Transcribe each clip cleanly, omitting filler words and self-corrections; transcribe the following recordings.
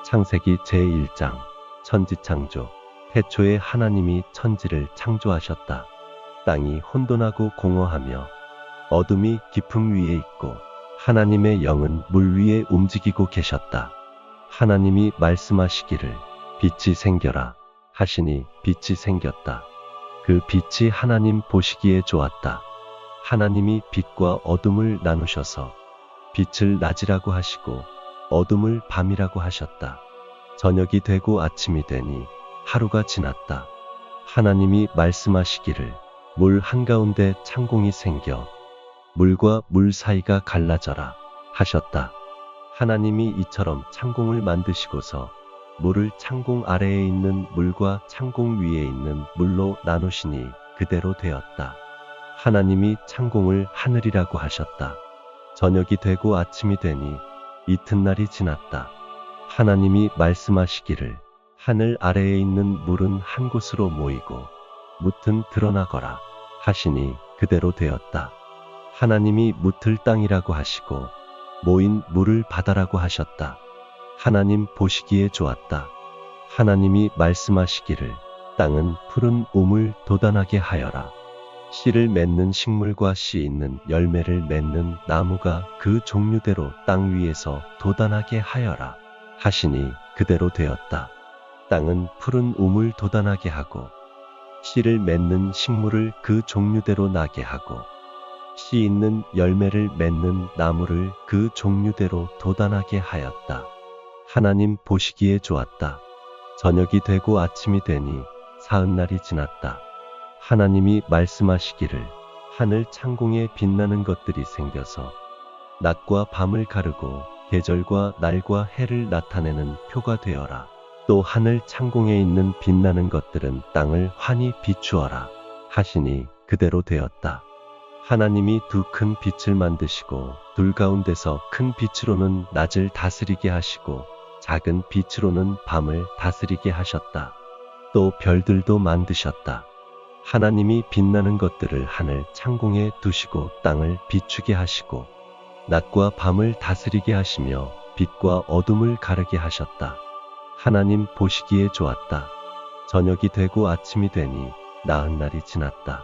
창세기 제1장 천지창조. 태초에 하나님이 천지를 창조하셨다. 땅이 혼돈하고 공허하며 어둠이 깊음 위에 있고 하나님의 영은 물 위에 움직이고 계셨다. 하나님이 말씀하시기를 빛이 생겨라 하시니 빛이 생겼다. 그 빛이 하나님 보시기에 좋았다. 하나님이 빛과 어둠을 나누셔서 빛을 낮이라고 하시고 어둠을 밤이라고 하셨다. 저녁이 되고 아침이 되니 하루가 지났다. 하나님이 말씀하시기를 물 한가운데 창공이 생겨 물과 물 사이가 갈라져라 하셨다. 하나님이 이처럼 창공을 만드시고서 물을 창공 아래에 있는 물과 창공 위에 있는 물로 나누시니 그대로 되었다. 하나님이 창공을 하늘이라고 하셨다. 저녁이 되고 아침이 되니 이튿날이 지났다. 하나님이 말씀하시기를 하늘 아래에 있는 물은 한 곳으로 모이고 뭇은 드러나거라 하시니 그대로 되었다. 하나님이 뭇을 땅이라고 하시고 모인 물을 바다라고 하셨다. 하나님 보시기에 좋았다. 하나님이 말씀하시기를 땅은 푸른 우물 돋아나게 하여라. 씨를 맺는 식물과 씨 있는 열매를 맺는 나무가 그 종류대로 땅 위에서 돋아나게 하여라 하시니 그대로 되었다. 땅은 푸른 우물 돋아나게 하고 씨를 맺는 식물을 그 종류대로 나게 하고 씨 있는 열매를 맺는 나무를 그 종류대로 돋아나게 하였다. 하나님 보시기에 좋았다. 저녁이 되고 아침이 되니 사흘날이 지났다. 하나님이 말씀하시기를 하늘 창공에 빛나는 것들이 생겨서 낮과 밤을 가르고 계절과 날과 해를 나타내는 표가 되어라. 또 하늘 창공에 있는 빛나는 것들은 땅을 환히 비추어라 하시니 그대로 되었다. 하나님이 두 큰 빛을 만드시고 둘 가운데서 큰 빛으로는 낮을 다스리게 하시고 작은 빛으로는 밤을 다스리게 하셨다. 또 별들도 만드셨다. 하나님이 빛나는 것들을 하늘 창공에 두시고 땅을 비추게 하시고 낮과 밤을 다스리게 하시며 빛과 어둠을 가르게 하셨다. 하나님 보시기에 좋았다. 저녁이 되고 아침이 되니 나흔날이 지났다.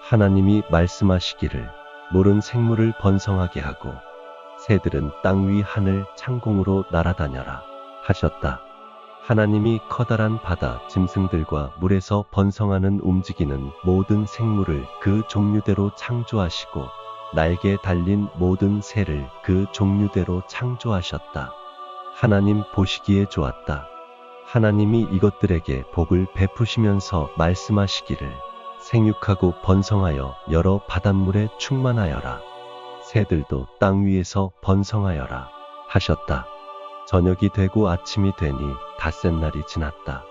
하나님이 말씀하시기를 물은 생물을 번성하게 하고 새들은 땅 위 하늘 창공으로 날아다녀라 하셨다. 하나님이 커다란 바다 짐승들과 물에서 번성하는 움직이는 모든 생물을 그 종류대로 창조하시고 날개 달린 모든 새를 그 종류대로 창조하셨다. 하나님 보시기에 좋았다. 하나님이 이것들에게 복을 베푸시면서 말씀하시기를 생육하고 번성하여 여러 바닷물에 충만하여라. 새들도 땅 위에서 번성하여라 하셨다. 저녁이 되고 아침이 되니 닷새 날이 지났다.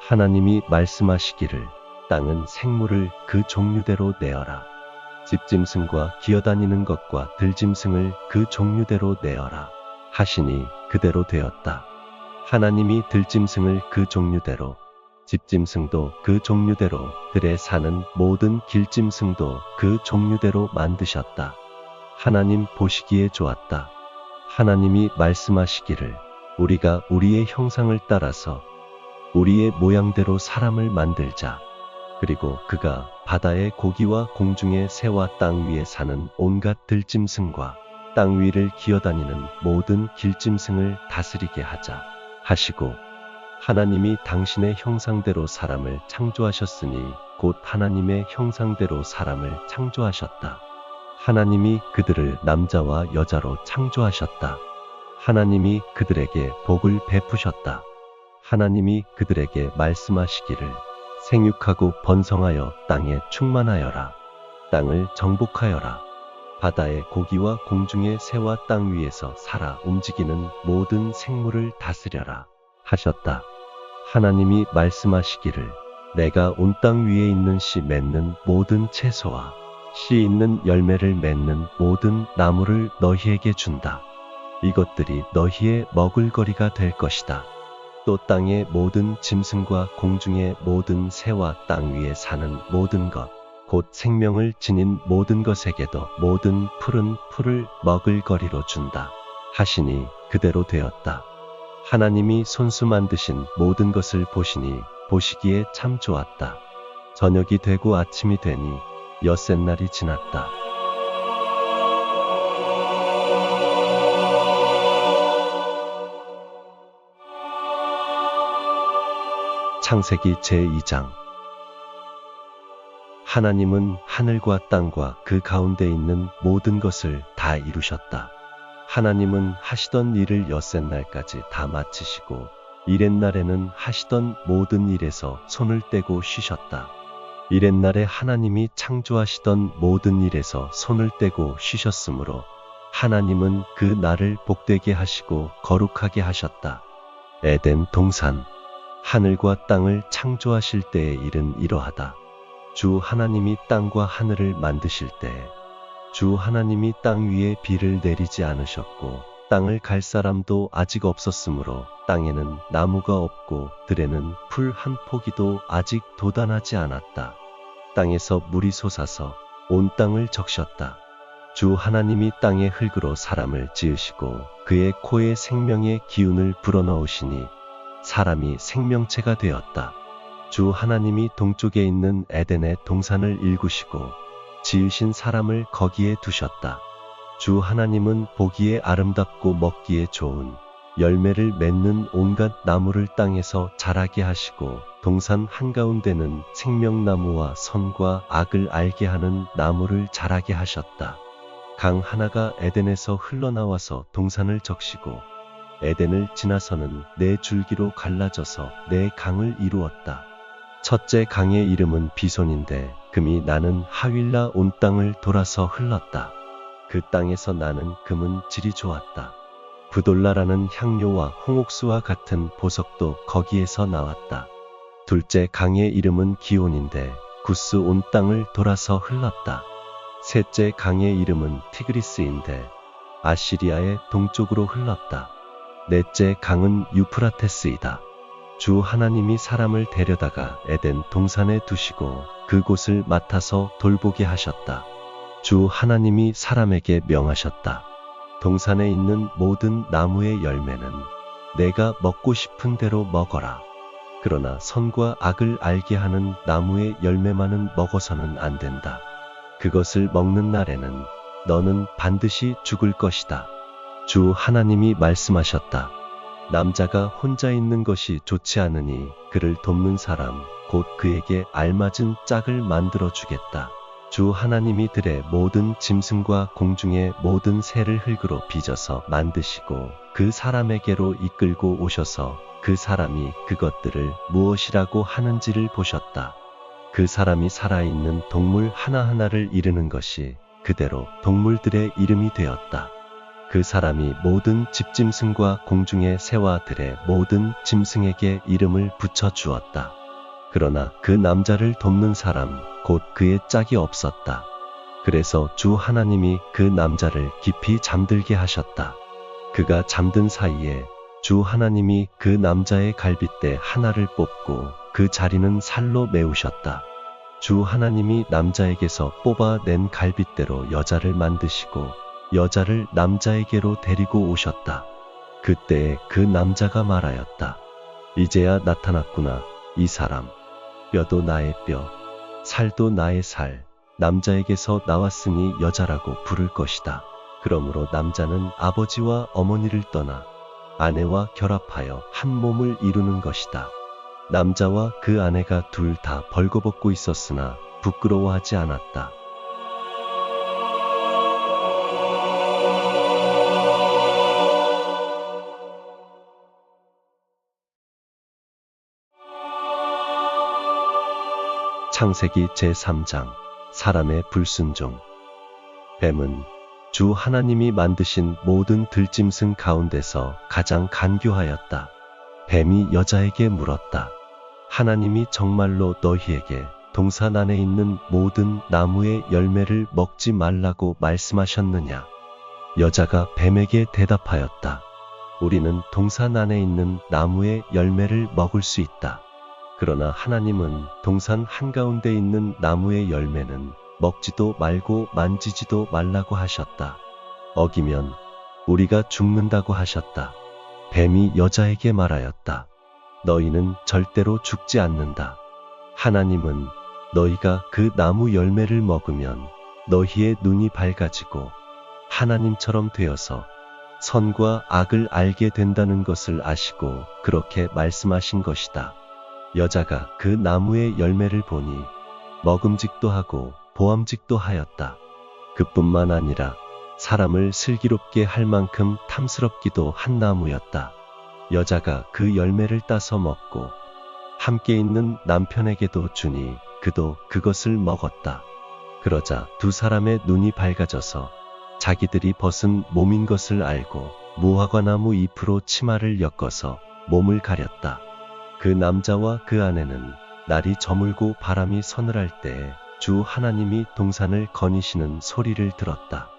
하나님이 말씀하시기를 땅은 생물을 그 종류대로 내어라. 집짐승과 기어다니는 것과 들짐승을 그 종류대로 내어라 하시니 그대로 되었다. 하나님이 들짐승을 그 종류대로 집짐승도 그 종류대로 들에 사는 모든 길짐승도 그 종류대로 만드셨다. 하나님 보시기에 좋았다. 하나님이 말씀하시기를 우리가 우리의 형상을 따라서 우리의 모양대로 사람을 만들자. 그리고 그가 바다의 고기와 공중의 새와 땅 위에 사는 온갖 들짐승과 땅 위를 기어다니는 모든 길짐승을 다스리게 하자 하시고 하나님이 당신의 형상대로 사람을 창조하셨으니 곧 하나님의 형상대로 사람을 창조하셨다. 하나님이 그들을 남자와 여자로 창조하셨다. 하나님이 그들에게 복을 베푸셨다. 하나님이 그들에게 말씀하시기를 생육하고 번성하여 땅에 충만하여라. 땅을 정복하여라. 바다의 고기와 공중의 새와 땅 위에서 살아 움직이는 모든 생물을 다스려라 하셨다. 하나님이 말씀하시기를 내가 온 땅 위에 있는 씨 맺는 모든 채소와 씨 있는 열매를 맺는 모든 나무를 너희에게 준다. 이것들이 너희의 먹을거리가 될 것이다. 또 땅의 모든 짐승과 공중의 모든 새와 땅 위에 사는 모든 것, 곧 생명을 지닌 모든 것에게도 모든 푸른 풀을 먹을거리로 준다 하시니 그대로 되었다. 하나님이 손수 만드신 모든 것을 보시니 보시기에 참 좋았다. 저녁이 되고 아침이 되니 엿새 날이 지났다. 창세기 제2장. 하나님은 하늘과 땅과 그 가운데 있는 모든 것을 다 이루셨다. 하나님은 하시던 일을 엿새 날까지 다 마치시고 이렛날에는 하시던 모든 일에서 손을 떼고 쉬셨다. 이렛날에 하나님이 창조하시던 모든 일에서 손을 떼고 쉬셨으므로 하나님은 그 날을 복되게 하시고 거룩하게 하셨다. 에덴 동산. 하늘과 땅을 창조하실 때의 일은 이러하다. 주 하나님이 땅과 하늘을 만드실 때에 주 하나님이 땅 위에 비를 내리지 않으셨고 땅을 갈 사람도 아직 없었으므로 땅에는 나무가 없고 들에는 풀 한 포기도 아직 돋아나지 않았다. 땅에서 물이 솟아서 온 땅을 적셨다. 주 하나님이 땅의 흙으로 사람을 지으시고 그의 코에 생명의 기운을 불어넣으시니 사람이 생명체가 되었다. 주 하나님이 동쪽에 있는 에덴의 동산을 일구시고 지으신 사람을 거기에 두셨다. 주 하나님은 보기에 아름답고 먹기에 좋은 열매를 맺는 온갖 나무를 땅에서 자라게 하시고 동산 한가운데는 생명나무와 선과 악을 알게 하는 나무를 자라게 하셨다. 강 하나가 에덴에서 흘러나와서 동산을 적시고 에덴을 지나서는 네 줄기로 갈라져서 네 강을 이루었다. 첫째 강의 이름은 비손인데 금이 나는 하윌라 온 땅을 돌아서 흘렀다. 그 땅에서 나는 금은 질이 좋았다. 부돌라라는 향료와 홍옥수와 같은 보석도 거기에서 나왔다. 둘째 강의 이름은 기온인데 구스 온 땅을 돌아서 흘렀다. 셋째 강의 이름은 티그리스인데 아시리아의 동쪽으로 흘렀다. 넷째 강은 유프라테스이다. 주 하나님이 사람을 데려다가 에덴 동산에 두시고 그곳을 맡아서 돌보게 하셨다. 주 하나님이 사람에게 명하셨다. 동산에 있는 모든 나무의 열매는 내가 먹고 싶은 대로 먹어라. 그러나 선과 악을 알게 하는 나무의 열매만은 먹어서는 안 된다. 그것을 먹는 날에는 너는 반드시 죽을 것이다. 주 하나님이 말씀하셨다. 남자가 혼자 있는 것이 좋지 않으니 그를 돕는 사람 곧 그에게 알맞은 짝을 만들어 주겠다. 주 하나님이 들의 모든 짐승과 공중의 모든 새를 흙으로 빚어서 만드시고 그 사람에게로 이끌고 오셔서 그 사람이 그것들을 무엇이라고 하는지를 보셨다. 그 사람이 살아있는 동물 하나하나를 이르는 것이 그대로 동물들의 이름이 되었다. 그 사람이 모든 집짐승과 공중의 새와 들의 모든 짐승에게 이름을 붙여 주었다. 그러나 그 남자를 돕는 사람 곧 그의 짝이 없었다. 그래서 주 하나님이 그 남자를 깊이 잠들게 하셨다. 그가 잠든 사이에 주 하나님이 그 남자의 갈빗대 하나를 뽑고 그 자리는 살로 메우셨다. 주 하나님이 남자에게서 뽑아낸 갈빗대로 여자를 만드시고 여자를 남자에게로 데리고 오셨다. 그때에 그 남자가 말하였다. 이제야 나타났구나. 이 사람. 뼈도 나의 뼈, 살도 나의 살. 남자에게서 나왔으니 여자라고 부를 것이다. 그러므로 남자는 아버지와 어머니를 떠나 아내와 결합하여 한 몸을 이루는 것이다. 남자와 그 아내가 둘 다 벌거벗고 있었으나 부끄러워하지 않았다. 창세기 제3장. 사람의 불순종. 뱀은 주 하나님이 만드신 모든 들짐승 가운데서 가장 간교하였다. 뱀이 여자에게 물었다. 하나님이 정말로 너희에게 동산 안에 있는 모든 나무의 열매를 먹지 말라고 말씀하셨느냐? 여자가 뱀에게 대답하였다. 우리는 동산 안에 있는 나무의 열매를 먹을 수 있다. 그러나 하나님은 동산 한가운데 있는 나무의 열매는 먹지도 말고 만지지도 말라고 하셨다. 어기면 우리가 죽는다고 하셨다. 뱀이 여자에게 말하였다. 너희는 절대로 죽지 않는다. 하나님은 너희가 그 나무 열매를 먹으면 너희의 눈이 밝아지고 하나님처럼 되어서 선과 악을 알게 된다는 것을 아시고 그렇게 말씀하신 것이다. 여자가 그 나무의 열매를 보니 먹음직도 하고 보암직도 하였다. 그뿐만 아니라 사람을 슬기롭게 할 만큼 탐스럽기도 한 나무였다. 여자가 그 열매를 따서 먹고 함께 있는 남편에게도 주니 그도 그것을 먹었다. 그러자 두 사람의 눈이 밝아져서 자기들이 벗은 몸인 것을 알고 무화과나무 잎으로 치마를 엮어서 몸을 가렸다. 그 남자와 그 아내는 날이 저물고 바람이 서늘할 때에 주 하나님이 동산을 거니시는 소리를 들었다.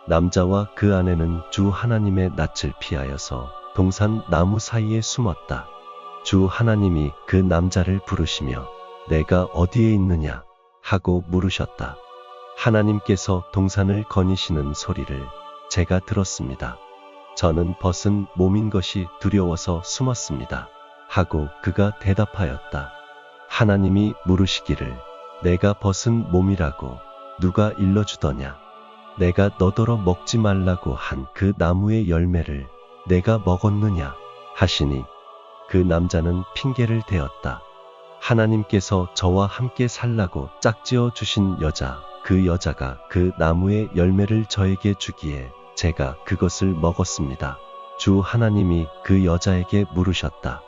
남자와 그 아내는 주 하나님의 낯을 피하여서 동산 나무 사이에 숨었다. 주 하나님이 그 남자를 부르시며 내가 어디에 있느냐 하고 물으셨다. 하나님께서 동산을 거니시는 소리를 제가 들었습니다. 저는 벗은 몸인 것이 두려워서 숨었습니다. 하고 그가 대답하였다. 하나님이 물으시기를 내가 벗은 몸이라고 누가 일러주더냐? 내가 너더러 먹지 말라고 한 그 나무의 열매를 내가 먹었느냐? 하시니 그 남자는 핑계를 대었다. 하나님께서 저와 함께 살라고 짝지어 주신 여자, 그 여자가 그 나무의 열매를 저에게 주기에 제가 그것을 먹었습니다. 주 하나님이 그 여자에게 물으셨다.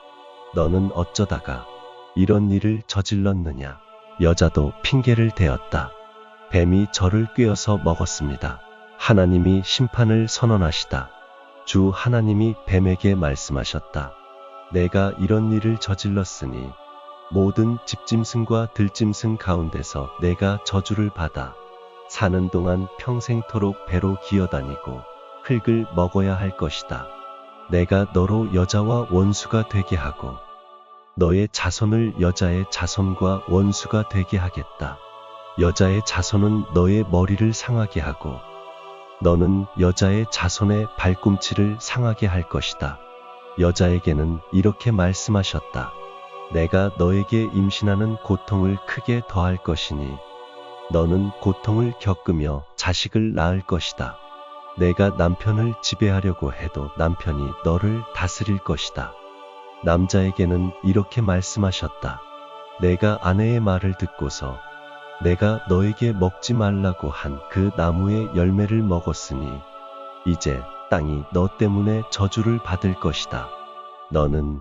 너는 어쩌다가 이런 일을 저질렀느냐? 여자도 핑계를 대었다. 뱀이 저를 꿰어서 먹었습니다. 하나님이 심판을 선언하시다. 주 하나님이 뱀에게 말씀하셨다. 내가 이런 일을 저질렀으니 모든 집짐승과 들짐승 가운데서 내가 저주를 받아 사는 동안 평생토록 배로 기어다니고 흙을 먹어야 할 것이다. 내가 너로 여자와 원수가 되게 하고 너의 자손을 여자의 자손과 원수가 되게 하겠다. 여자의 자손은 너의 머리를 상하게 하고 너는 여자의 자손의 발꿈치를 상하게 할 것이다. 여자에게는 이렇게 말씀하셨다. 내가 너에게 임신하는 고통을 크게 더할 것이니 너는 고통을 겪으며 자식을 낳을 것이다. 내가 남편을 지배하려고 해도 남편이 너를 다스릴 것이다. 남자에게는 이렇게 말씀하셨다. 내가 아내의 말을 듣고서 내가 너에게 먹지 말라고 한 그 나무의 열매를 먹었으니 이제 땅이 너 때문에 저주를 받을 것이다. 너는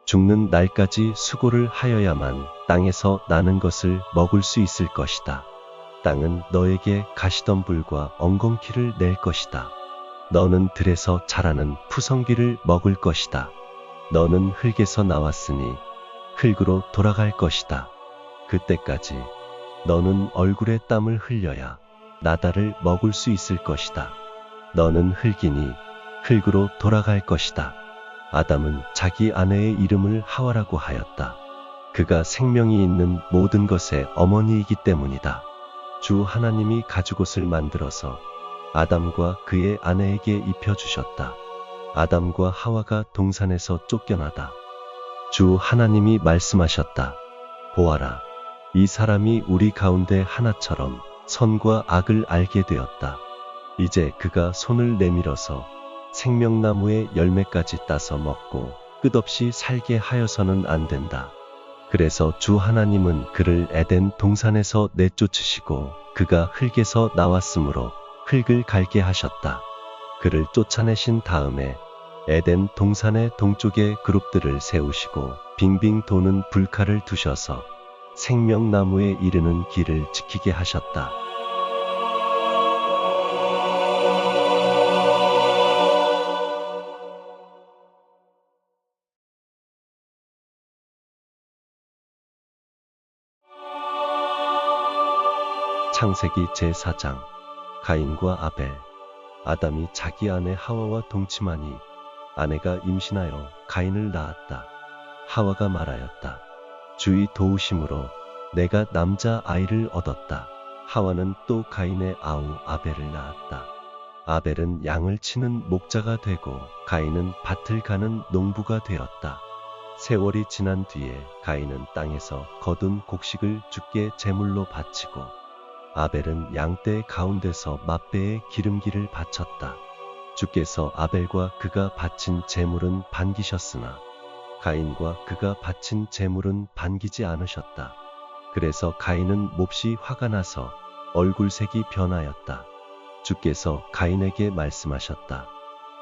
죽는 날까지 수고를 하여야만 땅에서 나는 것을 먹을 수 있을 것이다. 땅은 너에게 가시덤불과 엉겅퀴를 낼 것이다. 너는 들에서 자라는 푸성귀를 먹을 것이다. 너는 흙에서 나왔으니 흙으로 돌아갈 것이다. 그때까지 너는 얼굴에 땀을 흘려야 나다를 먹을 수 있을 것이다. 너는 흙이니 흙으로 돌아갈 것이다. 아담은 자기 아내의 이름을 하와라고 하였다. 그가 생명이 있는 모든 것의 어머니이기 때문이다. 주 하나님이 가죽옷을 만들어서 아담과 그의 아내에게 입혀주셨다. 아담과 하와가 동산에서 쫓겨나다. 주 하나님이 말씀하셨다. 보아라, 이 사람이 우리 가운데 하나처럼 선과 악을 알게 되었다. 이제 그가 손을 내밀어서 생명나무의 열매까지 따서 먹고 끝없이 살게 하여서는 안 된다. 그래서 주 하나님은 그를 에덴 동산에서 내쫓으시고 그가 흙에서 나왔으므로 흙을 갈게 하셨다. 그를 쫓아내신 다음에 에덴 동산의 동쪽에 그룹들을 세우시고 빙빙 도는 불칼을 두셔서 생명나무에 이르는 길을 지키게 하셨다. 창세기 제4장. 가인과 아벨. 아담이 자기 아내 하와와 동침하니 아내가 임신하여 가인을 낳았다. 하와가 말하였다. 주의 도우심으로 내가 남자 아이를 얻었다. 하와는 또 가인의 아우 아벨을 낳았다. 아벨은 양을 치는 목자가 되고 가인은 밭을 가는 농부가 되었다. 세월이 지난 뒤에 가인은 땅에서 거둔 곡식을 주께 제물로 바치고 아벨은 양떼 가운데서 맛배에 기름기를 바쳤다. 주께서 아벨과 그가 바친 제물은 반기셨으나 가인과 그가 바친 제물은 반기지 않으셨다. 그래서 가인은 몹시 화가 나서 얼굴색이 변하였다. 주께서 가인에게 말씀하셨다.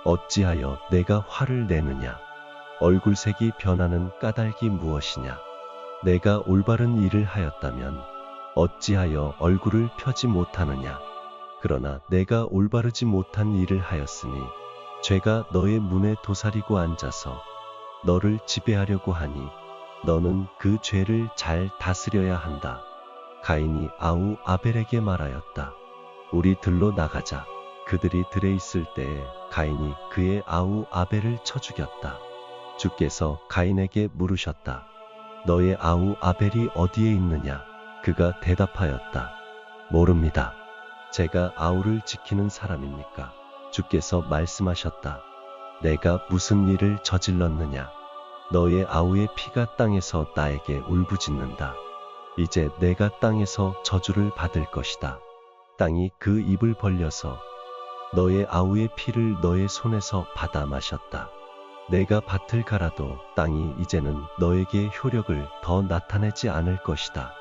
어찌하여 내가 화를 내느냐? 얼굴색이 변하는 까닭이 무엇이냐? 내가 올바른 일을 하였다면 어찌하여 얼굴을 펴지 못하느냐? 그러나 내가 올바르지 못한 일을 하였으니 죄가 너의 문에 도사리고 앉아서 너를 지배하려고 하니 너는 그 죄를 잘 다스려야 한다. 가인이 아우 아벨에게 말하였다. 우리 들로 나가자. 그들이 들에 있을 때에 가인이 그의 아우 아벨을 쳐 죽였다. 주께서 가인에게 물으셨다. 너의 아우 아벨이 어디에 있느냐? 그가 대답하였다. 모릅니다. 제가 아우를 지키는 사람입니까? 주께서 말씀하셨다. 내가 무슨 일을 저질렀느냐? 너의 아우의 피가 땅에서 나에게 울부짖는다. 이제 내가 땅에서 저주를 받을 것이다. 땅이 그 입을 벌려서 너의 아우의 피를 너의 손에서 받아 마셨다. 내가 밭을 갈아도 땅이 이제는 너에게 효력을 더 나타내지 않을 것이다.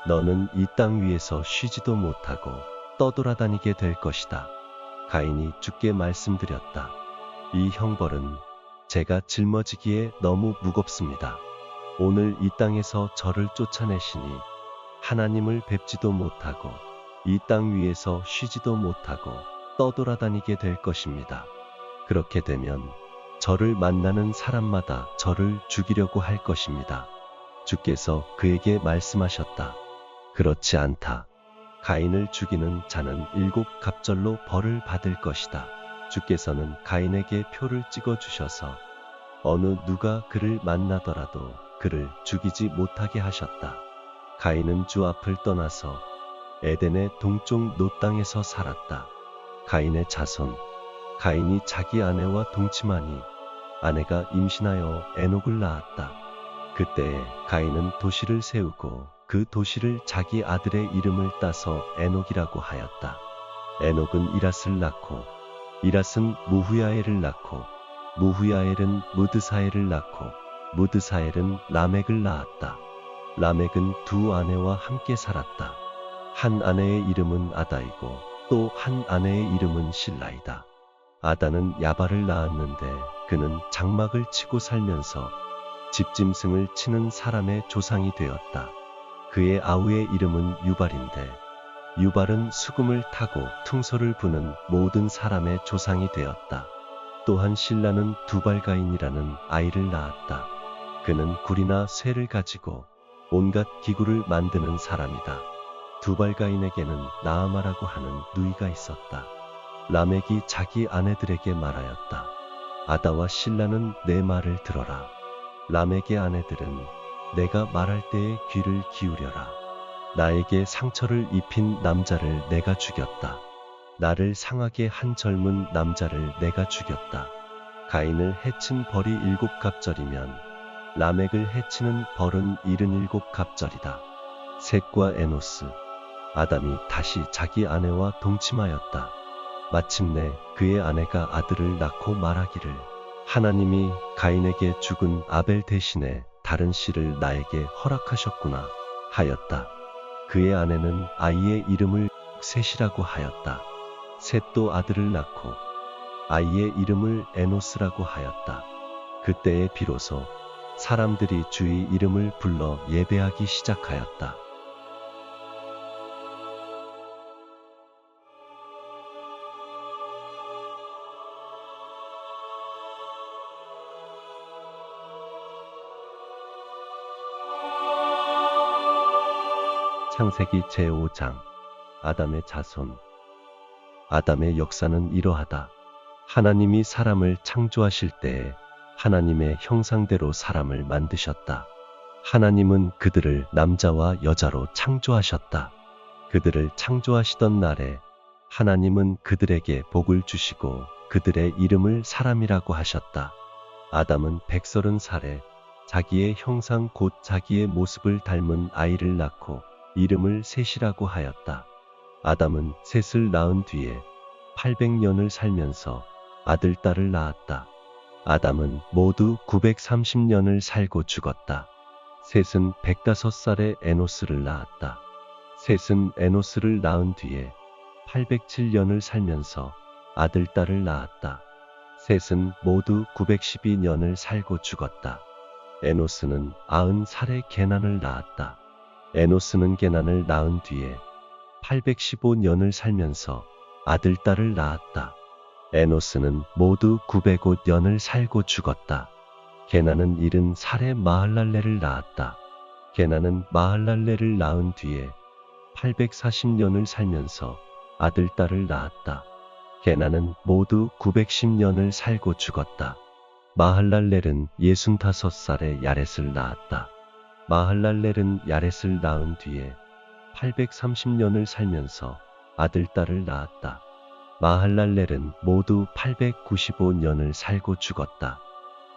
너는 이 땅 위에서 쉬지도 못하고 떠돌아다니게 될 것이다. 가인이 주께 말씀드렸다. 이 형벌은 제가 짊어지기에 너무 무겁습니다. 오늘 이 땅에서 저를 쫓아내시니 하나님을 뵙지도 못하고 이 땅 위에서 쉬지도 못하고 떠돌아다니게 될 것입니다. 그렇게 되면 저를 만나는 사람마다 저를 죽이려고 할 것입니다. 주께서 그에게 말씀하셨다. 그렇지 않다. 가인을 죽이는 자는 7갑절로 벌을 받을 것이다. 주께서는 가인에게 표를 찍어 주셔서 어느 누가 그를 만나더라도 그를 죽이지 못하게 하셨다. 가인은 주 앞을 떠나서 에덴의 동쪽 노 땅에서 살았다. 가인의 자손. 가인이 자기 아내와 동침하니 아내가 임신하여 에녹을 낳았다. 그때에 가인은 도시를 세우고 그 도시를 자기 아들의 이름을 따서 에녹이라고 하였다. 에녹은 이랏을 낳고 이랏은 무후야엘을 낳고 무후야엘은 무드사엘을 낳고 무드사엘은 라멕을 낳았다. 라멕은 두 아내와 함께 살았다. 한 아내의 이름은 아다이고 또 한 아내의 이름은 실라이다. 아다는 야발을 낳았는데 그는 장막을 치고 살면서 집짐승을 치는 사람의 조상이 되었다. 그의 아우의 이름은 유발인데 유발은 수금을 타고 퉁소를 부는 모든 사람의 조상이 되었다. 또한 실라는 두발가인이라는 아이를 낳았다. 그는 굴이나 쇠를 가지고 온갖 기구를 만드는 사람이다. 두발가인에게는 나아마라고 하는 누이가 있었다. 라멕이 자기 아내들에게 말하였다. 아다와 실라는 내 말을 들어라. 라멕의 아내들은 내가 말할 때에 귀를 기울여라. 나에게 상처를 입힌 남자를 내가 죽였다. 나를 상하게 한 젊은 남자를 내가 죽였다. 가인을 해친 벌이 7갑절이면 라멕을 해치는 벌은 77갑절이다. 셋과 에노스. 아담이 다시 자기 아내와 동침하였다. 마침내 그의 아내가 아들을 낳고 말하기를 하나님이 가인에게 죽은 아벨 대신에 다른 씨를 나에게 허락하셨구나 하였다. 그의 아내는 아이의 이름을 셋이라고 하였다. 셋도 아들을 낳고 아이의 이름을 에노스라고 하였다. 그때에 비로소 사람들이 주의 이름을 불러 예배하기 시작하였다. 창세기 제5장. 아담의 자손. 아담의 역사는 이러하다. 하나님이 사람을 창조하실 때에 하나님의 형상대로 사람을 만드셨다. 하나님은 그들을 남자와 여자로 창조하셨다. 그들을 창조하시던 날에 하나님은 그들에게 복을 주시고 그들의 이름을 사람이라고 하셨다. 아담은 130살에 자기의 형상 곧 자기의 모습을 닮은 아이를 낳고 이름을 셋이라고 하였다. 아담은 셋을 낳은 뒤에 800년을 살면서 아들, 딸을 낳았다. 아담은 모두 930년을 살고 죽었다. 셋은 105살에 에노스를 낳았다. 셋은 에노스를 낳은 뒤에 807년을 살면서 아들, 딸을 낳았다. 셋은 모두 912년을 살고 죽었다. 에노스는 90살에 게난을 낳았다. 에노스는 게난을 낳은 뒤에 815년을 살면서 아들, 딸을 낳았다. 에노스는 모두 905년을 살고 죽었다. 게난은 70살에 마할랄레를 낳았다. 게난은 마할랄레를 낳은 뒤에 840년을 살면서 아들, 딸을 낳았다. 게난은 모두 910년을 살고 죽었다. 마할랄렐은 65살에 야렛을 낳았다. 마할랄렐은 야렛을 낳은 뒤에 830년을 살면서 아들, 딸을 낳았다. 마할랄렐은 모두 895년을 살고 죽었다.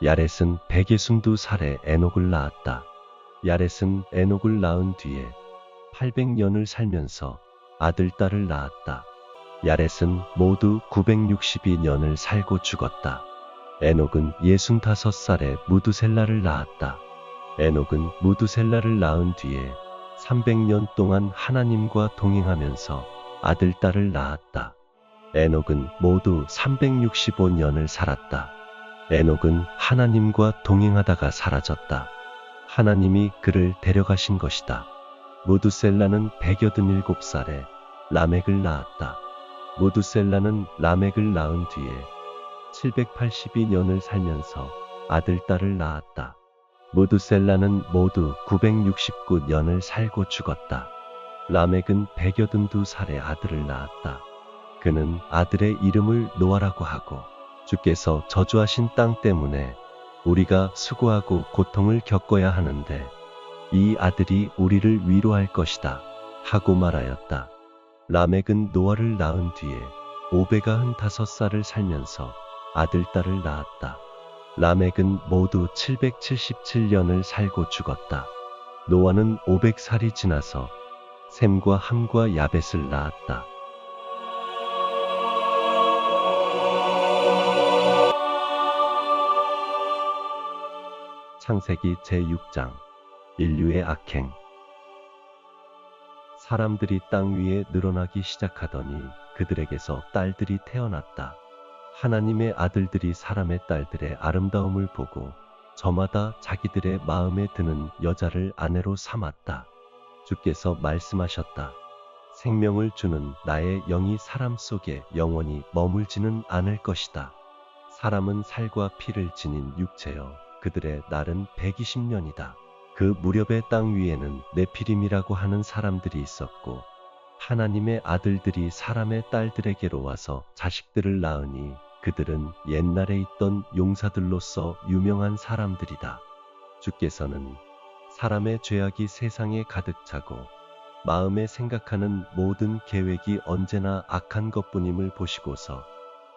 야렛은 162살에 에녹을 낳았다. 야렛은 에녹을 낳은 뒤에 800년을 살면서 아들, 딸을 낳았다. 야렛은 모두 962년을 살고 죽었다. 에녹은 65살에 무두셀라를 낳았다. 에녹은 무두셀라를 낳은 뒤에 300년 동안 하나님과 동행하면서 아들, 딸을 낳았다. 에녹은 모두 365년을 살았다. 에녹은 하나님과 동행하다가 사라졌다. 하나님이 그를 데려가신 것이다. 무두셀라는 187살에 라멕을 낳았다. 무두셀라는 라멕을 낳은 뒤에 782년을 살면서 아들, 딸을 낳았다. 무두셀라는 모두 969년을 살고 죽었다. 라멕은 182살에 아들을 낳았다. 그는 아들의 이름을 노아라고 하고 주께서 저주하신 땅 때문에 우리가 수고하고 고통을 겪어야 하는데 이 아들이 우리를 위로할 것이다 하고 말하였다. 라멕은 노아를 낳은 뒤에 595살을 살면서 아들, 딸을 낳았다. 라멕은 모두 777년을 살고 죽었다. 노아는 500살이 지나서 셈과 함과 야벳을 낳았다. 창세기 제6장 인류의 악행. 사람들이 땅 위에 늘어나기 시작하더니 그들에게서 딸들이 태어났다. 하나님의 아들들이 사람의 딸들의 아름다움을 보고 저마다 자기들의 마음에 드는 여자를 아내로 삼았다. 주께서 말씀하셨다. 생명을 주는 나의 영이 사람 속에 영원히 머물지는 않을 것이다. 사람은 살과 피를 지닌 육체여 그들의 날은 120년이다. 그 무렵에 땅 위에는 네피림이라고 하는 사람들이 있었고 하나님의 아들들이 사람의 딸들에게로 와서 자식들을 낳으니 그들은 옛날에 있던 용사들로서 유명한 사람들이다. 주께서는 사람의 죄악이 세상에 가득 차고 마음에 생각하는 모든 계획이 언제나 악한 것뿐임을 보시고서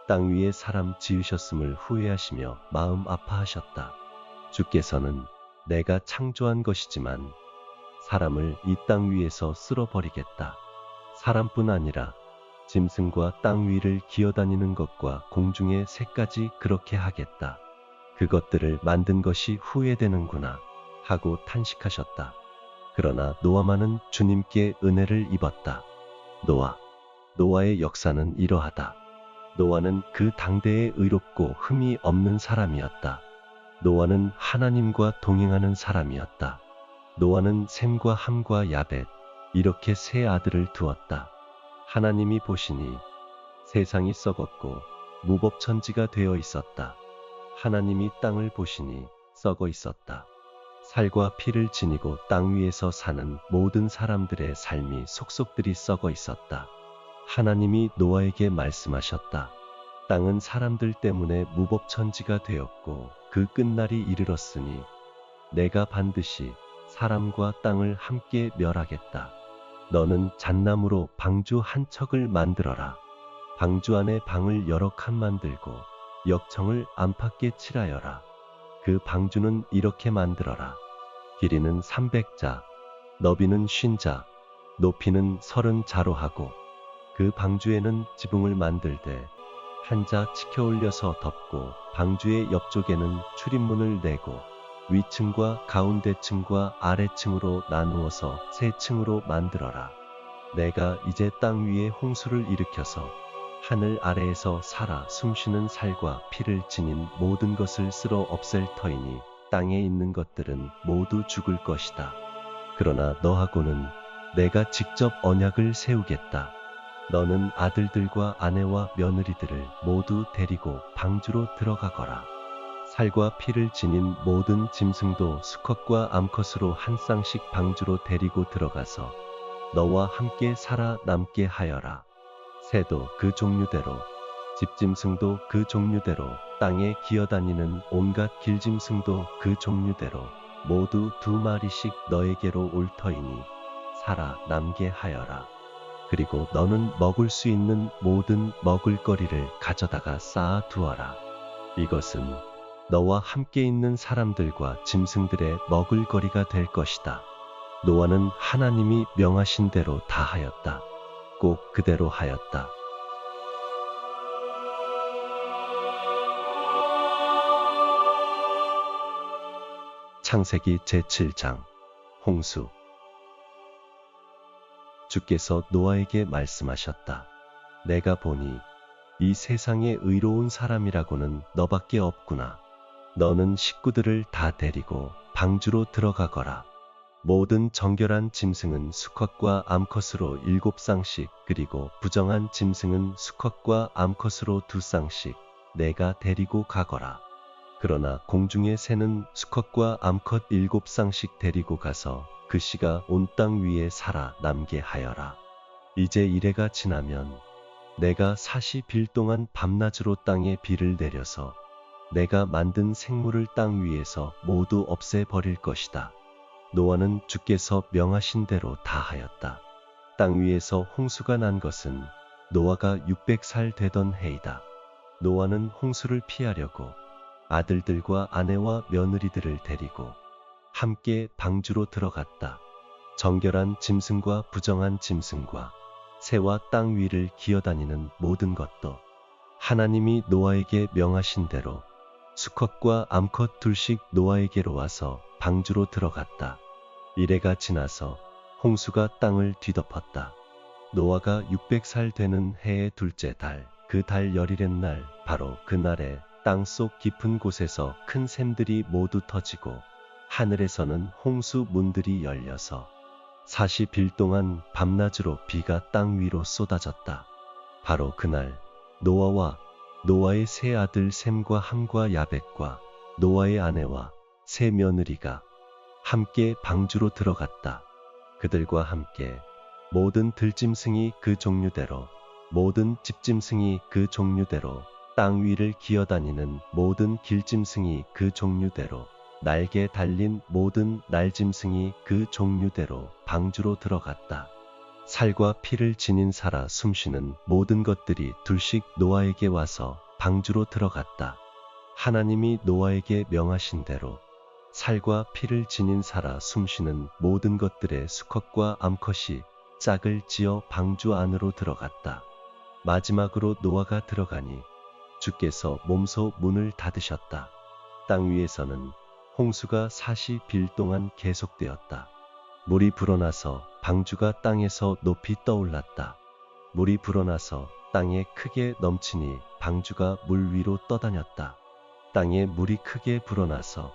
땅 위에 사람 지으셨음을 후회하시며 마음 아파하셨다. 주께서는 내가 창조한 것이지만 사람을 이 땅 위에서 쓸어버리겠다. 사람뿐 아니라 짐승과 땅 위를 기어다니는 것과 공중의 새까지 그렇게 하겠다. 그것들을 만든 것이 후회되는구나 하고 탄식하셨다. 그러나 노아만은 주님께 은혜를 입었다. 노아의 역사는 이러하다. 노아는 그 당대에 의롭고 흠이 없는 사람이었다. 노아는 하나님과 동행하는 사람이었다. 노아는 셈과 함과 야벳 이렇게 세 아들을 두었다. 하나님이 보시니 세상이 썩었고 무법천지가 되어 있었다. 하나님이 땅을 보시니 썩어 있었다. 살과 피를 지니고 땅 위에서 사는 모든 사람들의 삶이 속속들이 썩어 있었다. 하나님이 노아에게 말씀하셨다. 땅은 사람들 때문에 무법천지가 되었고 그 끝날이 이르렀으니 내가 반드시 사람과 땅을 함께 멸하겠다. 너는 잣나무로 방주 한 척을 만들어라. 방주 안에 방을 여러 칸 만들고 역청을 안팎에 칠하여라. 그 방주는 이렇게 만들어라. 길이는 300자, 너비는 50자, 높이는 30자로 하고 그 방주에는 지붕을 만들되 한 자 치켜 올려서 덮고 방주의 옆쪽에는 출입문을 내고 위층과 가운데층과 아래층으로 나누어서 세 층으로 만들어라. 내가 이제 땅 위에 홍수를 일으켜서 하늘 아래에서 살아 숨쉬는 살과 피를 지닌 모든 것을 쓸어 없앨 터이니 땅에 있는 것들은 모두 죽을 것이다. 그러나 너하고는 내가 직접 언약을 세우겠다. 너는 아들들과 아내와 며느리들을 모두 데리고 방주로 들어가거라. 살과 피를 지닌 모든 짐승도 수컷과 암컷으로 한 쌍씩 방주로 데리고 들어가서 너와 함께 살아남게 하여라. 새도 그 종류대로, 집짐승도 그 종류대로, 땅에 기어다니는 온갖 길짐승도 그 종류대로 모두 2마리씩 너에게로 올 터이니 살아남게 하여라. 그리고 너는 먹을 수 있는 모든 먹을거리를 가져다가 쌓아 두어라. 이것은 너와 함께 있는 사람들과 짐승들의 먹을거리가 될 것이다. 노아는 하나님이 명하신 대로 다 하였다. 꼭 그대로 하였다. 창세기 제7장 홍수. 주께서 노아에게 말씀하셨다. 내가 보니 이 세상에 의로운 사람이라고는 너밖에 없구나. 너는 식구들을 다 데리고 방주로 들어가거라. 모든 정결한 짐승은 수컷과 암컷으로 7쌍씩, 그리고 부정한 짐승은 수컷과 암컷으로 2쌍씩 내가 데리고 가거라. 그러나 공중의 새는 수컷과 암컷 7쌍씩 데리고 가서 그 씨가 온 땅 위에 살아남게 하여라. 이제 이래가 지나면 내가 40일 동안 밤낮으로 땅에 비를 내려서 내가 만든 생물을 땅 위에서 모두 없애버릴 것이다. 노아는 주께서 명하신 대로 다 하였다. 땅 위에서 홍수가 난 것은 노아가 600살 되던 해이다. 노아는 홍수를 피하려고 아들들과 아내와 며느리들을 데리고 함께 방주로 들어갔다. 정결한 짐승과 부정한 짐승과 새와 땅 위를 기어다니는 모든 것도 하나님이 노아에게 명하신 대로 수컷과 암컷 둘씩 노아에게로 와서 방주로 들어갔다. 이래가 지나서 홍수가 땅을 뒤덮었다. 노아가 600살 되는 해의 둘째 달, 그 달 열일의 날, 바로 그날에 땅속 깊은 곳에서 큰 샘들이 모두 터지고 하늘에서는 홍수 문들이 열려서 40일 동안 밤낮으로 비가 땅 위로 쏟아졌다. 바로 그날 노아와 노아의 세 아들 셈과 함과 야벳과 노아의 아내와 세 며느리가 함께 방주로 들어갔다. 그들과 함께 모든 들짐승이 그 종류대로, 모든 집짐승이 그 종류대로, 땅 위를 기어다니는 모든 길짐승이 그 종류대로, 날개 달린 모든 날짐승이 그 종류대로 방주로 들어갔다. 살과 피를 지닌 살아 숨쉬는 모든 것들이 둘씩 노아에게 와서 방주로 들어갔다. 하나님이 노아에게 명하신 대로 살과 피를 지닌 살아 숨쉬는 모든 것들의 수컷과 암컷이 짝을 지어 방주 안으로 들어갔다. 마지막으로 노아가 들어가니 주께서 몸소 문을 닫으셨다. 땅 위에서는 홍수가 40일 동안 계속되었다. 물이 불어나서 방주가 땅에서 높이 떠올랐다. 물이 불어나서 땅에 크게 넘치니 방주가 물 위로 떠다녔다. 땅에 물이 크게 불어나서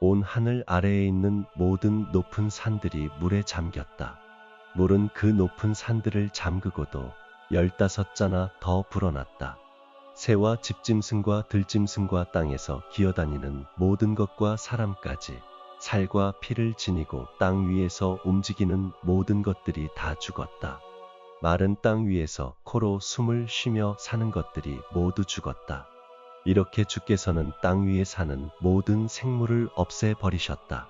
온 하늘 아래에 있는 모든 높은 산들이 물에 잠겼다. 물은 그 높은 산들을 잠그고도 15자나 더 불어났다. 새와 집짐승과 들짐승과 땅에서 기어다니는 모든 것과 사람까지, 살과 피를 지니고 땅 위에서 움직이는 모든 것들이 다 죽었다. 마른 땅 위에서 코로 숨을 쉬며 사는 것들이 모두 죽었다. 이렇게 주께서는 땅 위에 사는 모든 생물을 없애버리셨다.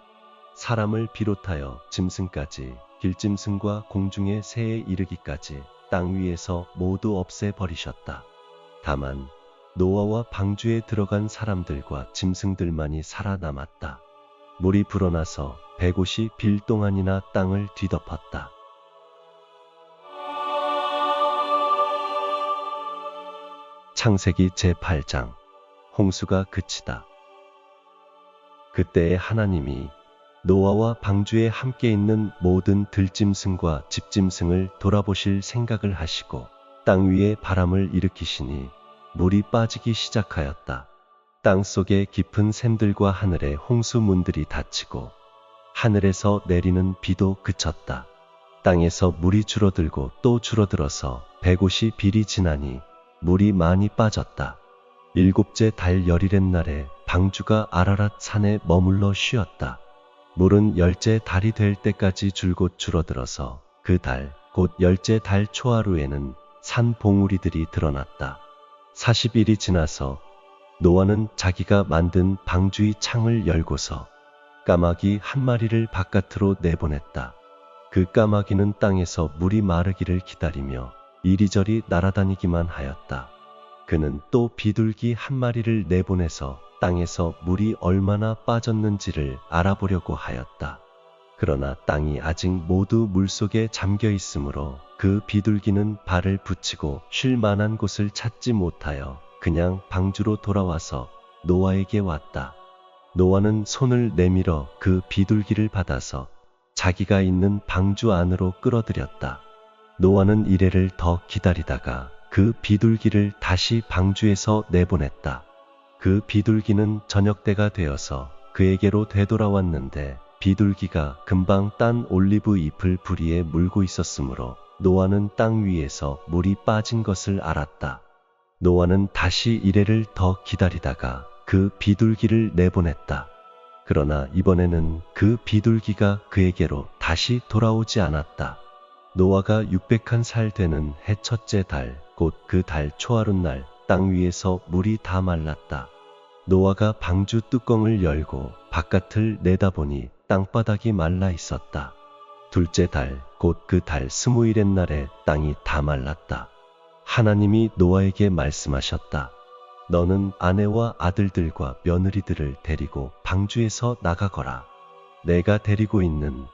사람을 비롯하여 짐승까지, 길짐승과 공중의 새에 이르기까지 땅 위에서 모두 없애버리셨다. 다만 노아와 방주에 들어간 사람들과 짐승들만이 살아남았다. 물이 불어나서 150일 동안이나 땅을 뒤덮었다. 창세기 제8장 홍수가 그치다. 그때에 하나님이 노아와 방주에 함께 있는 모든 들짐승과 집짐승을 돌아보실 생각을 하시고 땅 위에 바람을 일으키시니 물이 빠지기 시작하였다. 땅 속의 깊은 샘들과 하늘의 홍수문들이 닫히고 하늘에서 내리는 비도 그쳤다. 땅에서 물이 줄어들고 또 줄어들어서 150일이 지나니 물이 많이 빠졌다. 7째 달 열일의 날에 방주가 아라랏 산에 머물러 쉬었다. 물은 10째 달이 될 때까지 줄곧 줄어들어서 그 달, 곧 10째 달 초하루에는 산 봉우리들이 드러났다. 40일이 지나서 노아는 자기가 만든 방주의 창을 열고서 까마귀 한 마리를 바깥으로 내보냈다. 그 까마귀는 땅에서 물이 마르기를 기다리며 이리저리 날아다니기만 하였다. 그는 또 비둘기 한 마리를 내보내서 땅에서 물이 얼마나 빠졌는지를 알아보려고 하였다. 그러나 땅이 아직 모두 물속에 잠겨 있으므로 그 비둘기는 발을 붙이고 쉴 만한 곳을 찾지 못하여 그냥 방주로 돌아와서 노아에게 왔다. 노아는 손을 내밀어 그 비둘기를 받아서 자기가 있는 방주 안으로 끌어들였다. 노아는 이래를 더 기다리다가 그 비둘기를 다시 방주에서 내보냈다. 그 비둘기는 저녁때가 되어서 그에게로 되돌아왔는데 비둘기가 금방 딴 올리브 잎을 부리에 물고 있었으므로 노아는 땅 위에서 물이 빠진 것을 알았다. 노아는 다시 이래를 더 기다리다가 그 비둘기를 내보냈다. 그러나 이번에는 그 비둘기가 그에게로 다시 돌아오지 않았다. 노아가 601살 되는 해 첫째 달, 곧 그 달 초하룻날 땅 위에서 물이 다 말랐다. 노아가 방주 뚜껑을 열고 바깥을 내다보니 땅바닥이 말라 있었다. 둘째 달, 곧 그 달 20일의 날에 땅이 다 말랐다. 하나님이 노아에게 말씀하셨다. 너는 아내와 아들들과 며느리들을 데리고 방주에서 나가거라. 내가 데리고 있는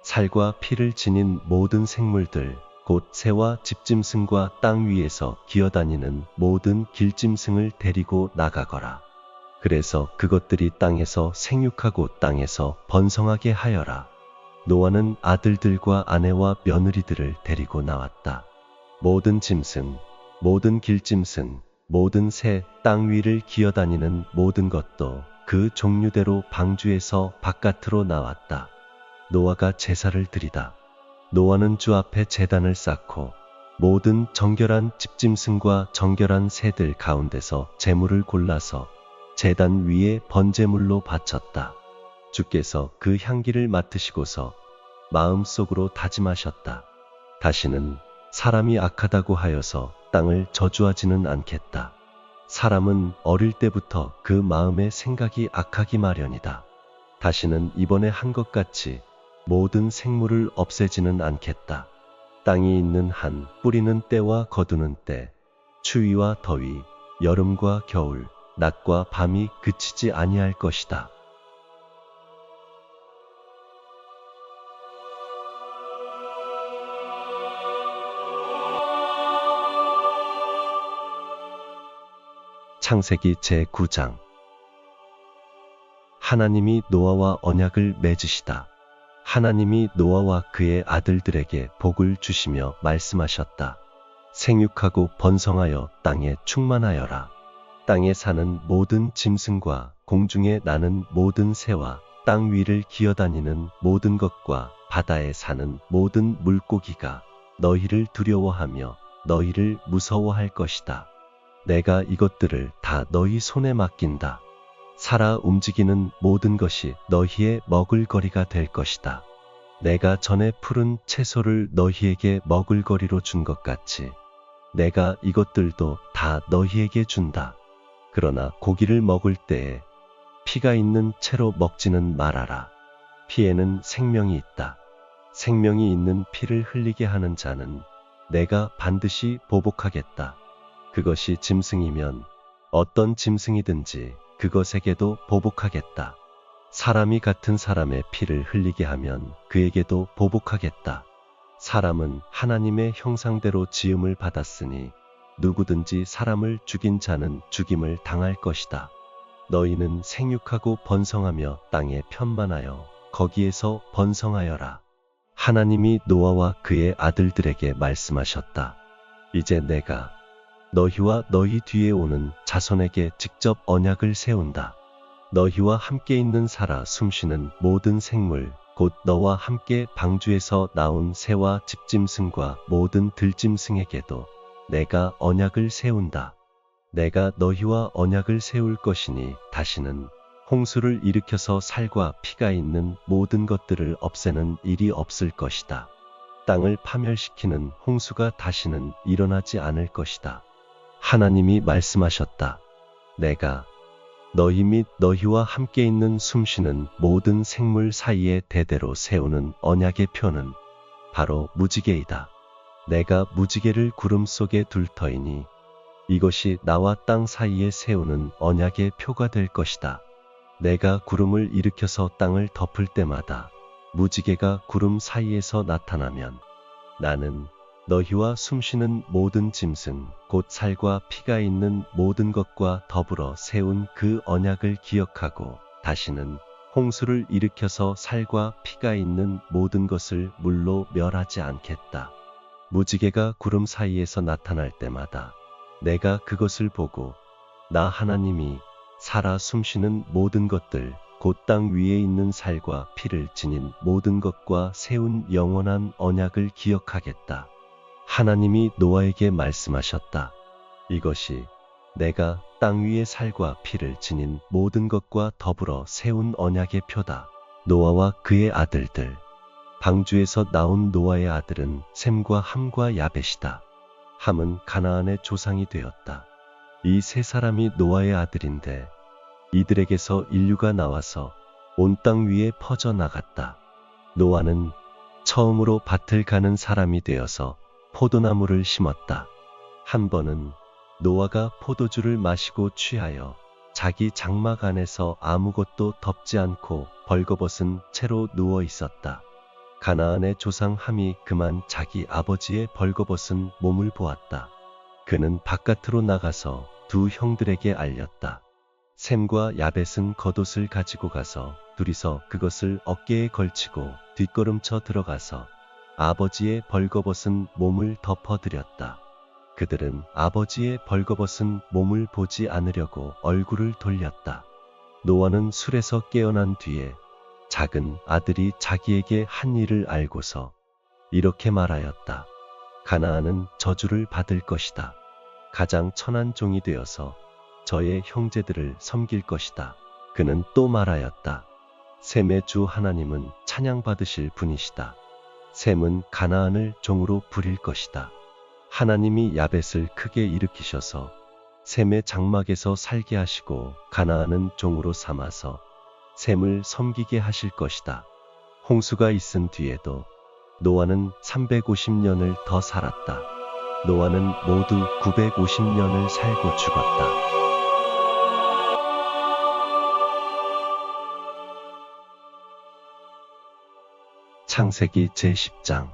살과 피를 지닌 모든 생물들, 곧 새와 집짐승과 땅 위에서 기어다니는 모든 길짐승을 데리고 나가거라. 그래서 그것들이 땅에서 생육하고 땅에서 번성하게 하여라. 노아는 아들들과 아내와 며느리들을 데리고 나왔다. 모든 짐승, 모든 길짐승, 모든 새, 땅 위를 기어다니는 모든 것도 그 종류대로 방주에서 바깥으로 나왔다. 노아가 제사를 드리다. 노아는 주 앞에 제단을 쌓고 모든 정결한 집짐승과 정결한 새들 가운데서 제물을 골라서 제단 위에 번제물로 바쳤다. 주께서 그 향기를 맡으시고서 마음속으로 다짐하셨다. 다시는 사람이 악하다고 하여서 땅을 저주하지는 않겠다. 사람은 어릴 때부터 그 마음의 생각이 악하기 마련이다. 다시는 이번에 한 것 같이 모든 생물을 없애지는 않겠다. 땅이 있는 한 뿌리는 때와 거두는 때, 추위와 더위, 여름과 겨울, 낮과 밤이 그치지 아니할 것이다. 창세기 제9장 하나님이 노아와 언약을 맺으시다. 하나님이 노아와 그의 아들들에게 복을 주시며 말씀하셨다. 생육하고 번성하여 땅에 충만하여라. 땅에 사는 모든 짐승과 공중에 나는 모든 새와 땅 위를 기어다니는 모든 것과 바다에 사는 모든 물고기가 너희를 두려워하며 너희를 무서워할 것이다. 내가 이것들을 다 너희 손에 맡긴다. 살아 움직이는 모든 것이 너희의 먹을거리가 될 것이다. 내가 전에 푸른 채소를 너희에게 먹을거리로 준 것 같이 내가 이것들도 다 너희에게 준다. 그러나 고기를 먹을 때에 피가 있는 채로 먹지는 말아라. 피에는 생명이 있다. 생명이 있는 피를 흘리게 하는 자는 내가 반드시 보복하겠다. 그것이 짐승이면 어떤 짐승이든지 그것에게도 보복하겠다. 사람이 같은 사람의 피를 흘리게 하면 그에게도 보복하겠다. 사람은 하나님의 형상대로 지음을 받았으니 누구든지 사람을 죽인 자는 죽임을 당할 것이다. 너희는 생육하고 번성하며 땅에 편만하여 거기에서 번성하여라. 하나님이 노아와 그의 아들들에게 말씀하셨다. 이제 내가 너희와 너희 뒤에 오는 자손에게 직접 언약을 세운다. 너희와 함께 있는 살아 숨쉬는 모든 생물, 곧 너와 함께 방주에서 나온 새와 집짐승과 모든 들짐승에게도 내가 언약을 세운다. 내가 너희와 언약을 세울 것이니 다시는 홍수를 일으켜서 살과 피가 있는 모든 것들을 없애는 일이 없을 것이다. 땅을 파멸시키는 홍수가 다시는 일어나지 않을 것이다. 하나님이 말씀하셨다. 내가 너희 및 너희와 함께 있는 숨쉬는 모든 생물 사이에 대대로 세우는 언약의 표는 바로 무지개이다. 내가 무지개를 구름 속에 둘 터이니 이것이 나와 땅 사이에 세우는 언약의 표가 될 것이다. 내가 구름을 일으켜서 땅을 덮을 때마다 무지개가 구름 사이에서 나타나면 나는 너희와 숨쉬는 모든 짐승, 곧 살과 피가 있는 모든 것과 더불어 세운 그 언약을 기억하고 다시는 홍수를 일으켜서 살과 피가 있는 모든 것을 물로 멸하지 않겠다. 무지개가 구름 사이에서 나타날 때마다 내가 그것을 보고 나 하나님이 살아 숨쉬는 모든 것들, 곧 땅 위에 있는 살과 피를 지닌 모든 것과 세운 영원한 언약을 기억하겠다. 하나님이 노아에게 말씀하셨다. 이것이 내가 땅 위에 살과 피를 지닌 모든 것과 더불어 세운 언약의 표다. 노아와 그의 아들들. 방주에서 나온 노아의 아들은 셈과 함과 야벳이다. 함은 가나안의 조상이 되었다. 이 세 사람이 노아의 아들인데 이들에게서 인류가 나와서 온 땅 위에 퍼져나갔다. 노아는 처음으로 밭을 가는 사람이 되어서 포도나무를 심었다. 한 번은 노아가 포도주를 마시고 취하여 자기 장막 안에서 아무것도 덮지 않고 벌거벗은 채로 누워 있었다. 가나안의 조상 함이 그만 자기 아버지의 벌거벗은 몸을 보았다. 그는 바깥으로 나가서 두 형들에게 알렸다. 셈과 야벳은 겉옷을 가지고 가서 둘이서 그것을 어깨에 걸치고 뒷걸음쳐 들어가서 아버지의 벌거벗은 몸을 덮어드렸다. 그들은 아버지의 벌거벗은 몸을 보지 않으려고 얼굴을 돌렸다. 노아는 술에서 깨어난 뒤에 작은 아들이 자기에게 한 일을 알고서 이렇게 말하였다. 가나안은 저주를 받을 것이다. 가장 천한 종이 되어서 저의 형제들을 섬길 것이다. 그는 또 말하였다. 셈의 주 하나님은 찬양받으실 분이시다. 셈은 가나안을 종으로 부릴 것이다. 하나님이 야벳을 크게 일으키셔서 셈의 장막에서 살게 하시고 가나안은 종으로 삼아서 셈을 섬기게 하실 것이다. 홍수가 있은 뒤에도 노아는 350년을 더 살았다. 노아는 모두 950년을 살고 죽었다. 창세기 제10장.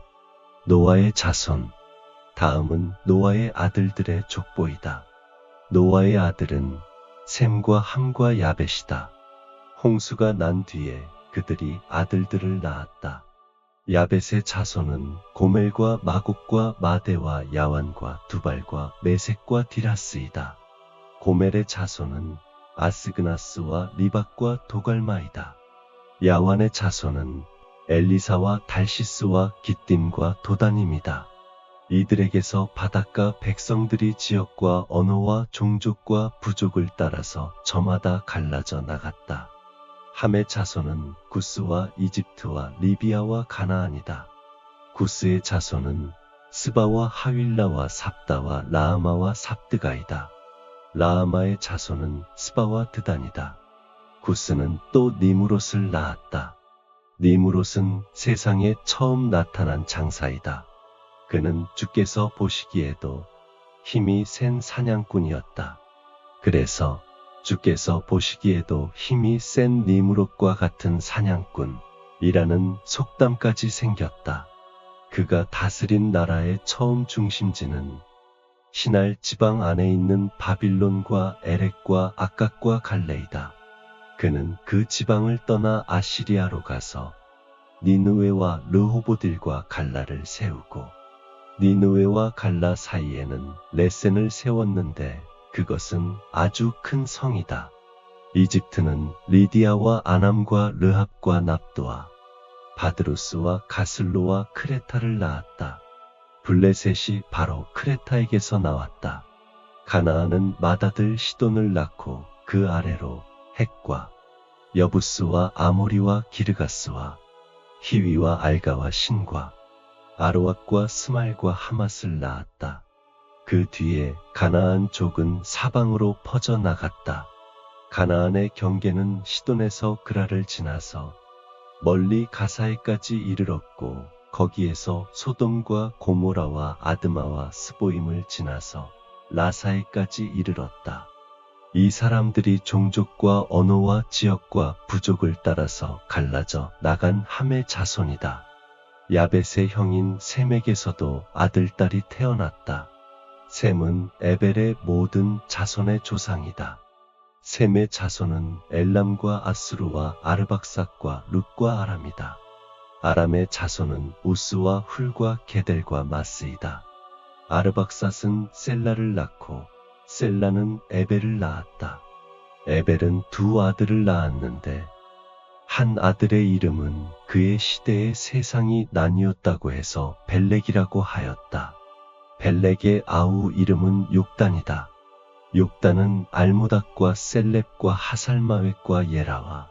노아의 자손. 다음은 노아의 아들들의 족보이다. 노아의 아들은 셈과 함과 야벳이다. 홍수가 난 뒤에 그들이 아들들을 낳았다. 야벳의 자손은 고멜과 마곡과 마대와 야완과 두발과 메섹과 디라스이다. 고멜의 자손은 아스그나스와 리박과 도갈마이다. 야완의 자손은 엘리사와 달시스와 기띔과 도다님이다. 이들에게서 바닷가 백성들이 지역과 언어와 종족과 부족을 따라서 저마다 갈라져 나갔다. 함의 자손은 구스와 이집트와 리비아와 가나안이다. 구스의 자손은 스바와 하윌라와 삽다와 라아마와 삽드가이다. 라아마의 자손은 스바와 드단이다. 구스는 또 니무롯을 낳았다. 니무롯은 세상에 처음 나타난 장사이다. 그는 주께서 보시기에도 힘이 센 사냥꾼이었다. 그래서 주께서 보시기에도 힘이 센 니무롯과 같은 사냥꾼이라는 속담까지 생겼다. 그가 다스린 나라의 처음 중심지는 신할 지방 안에 있는 바빌론과 에렉과 악각과 갈레이다. 그는 그 지방을 떠나 아시리아로 가서 니느웨와 르호보딜과 갈라를 세우고 니느웨와 갈라 사이에는 레센을 세웠는데 그것은 아주 큰 성이다. 이집트는 리디아와 아남과 르합과 납도아, 바드루스와 가슬로와 크레타를 낳았다. 블레셋이 바로 크레타에게서 나왔다. 가나안은 맏아들 시돈을 낳고 그 아래로 헷과 여부스와 아모리와 기르가스와 히위와 알가와 신과 아로앗과 스말과 하맛을 낳았다. 그 뒤에 가나안 족은 사방으로 퍼져나갔다. 가나안의 경계는 시돈에서 그라를 지나서 멀리 가사에까지 이르렀고 거기에서 소돔과 고모라와 아드마와 스보임을 지나서 라사에까지 이르렀다. 이 사람들이 종족과 언어와 지역과 부족을 따라서 갈라져 나간 함의 자손이다. 야벳의 형인 셈에게서도 아들딸이 태어났다. 셈은 에벨의 모든 자손의 조상이다. 셈의 자손은 엘람과 아스루와 아르박삭과 룻과 아람이다. 아람의 자손은 우스와 훌과 게델과 마스이다. 아르박삿은 셀라를 낳고 셀라는 에벨을 낳았다. 에벨은 두 아들을 낳았는데 한 아들의 이름은 그의 시대에 세상이 나뉘었다고 해서 벨렉이라고 하였다. 벨렉의 아우 이름은 욕단이다. 욕단은 알모닥과 셀렙과 하살마웻과 예라와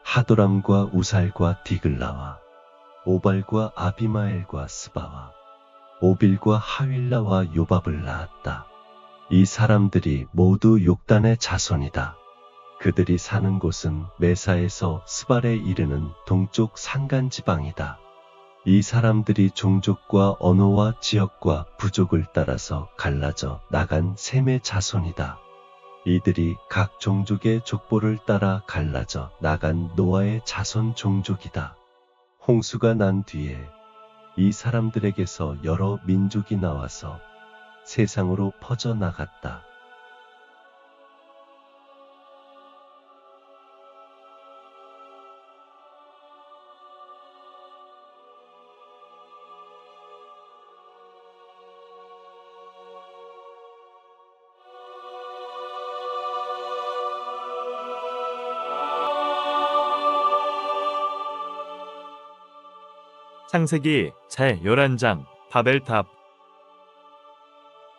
하도람과 우살과 디글라와 오발과 아비마엘과 스바와 오빌과 하윌라와 요밥을 낳았다. 이 사람들이 모두 욕단의 자손이다. 그들이 사는 곳은 메사에서 스발에 이르는 동쪽 산간지방이다. 이 사람들이 종족과 언어와 지역과 부족을 따라서 갈라져 나간 셈의 자손이다. 이들이 각 종족의 족보를 따라 갈라져 나간 노아의 자손 종족이다. 홍수가 난 뒤에 이 사람들에게서 여러 민족이 나와서 세상으로 퍼져나갔다. 창세기 제11장 바벨탑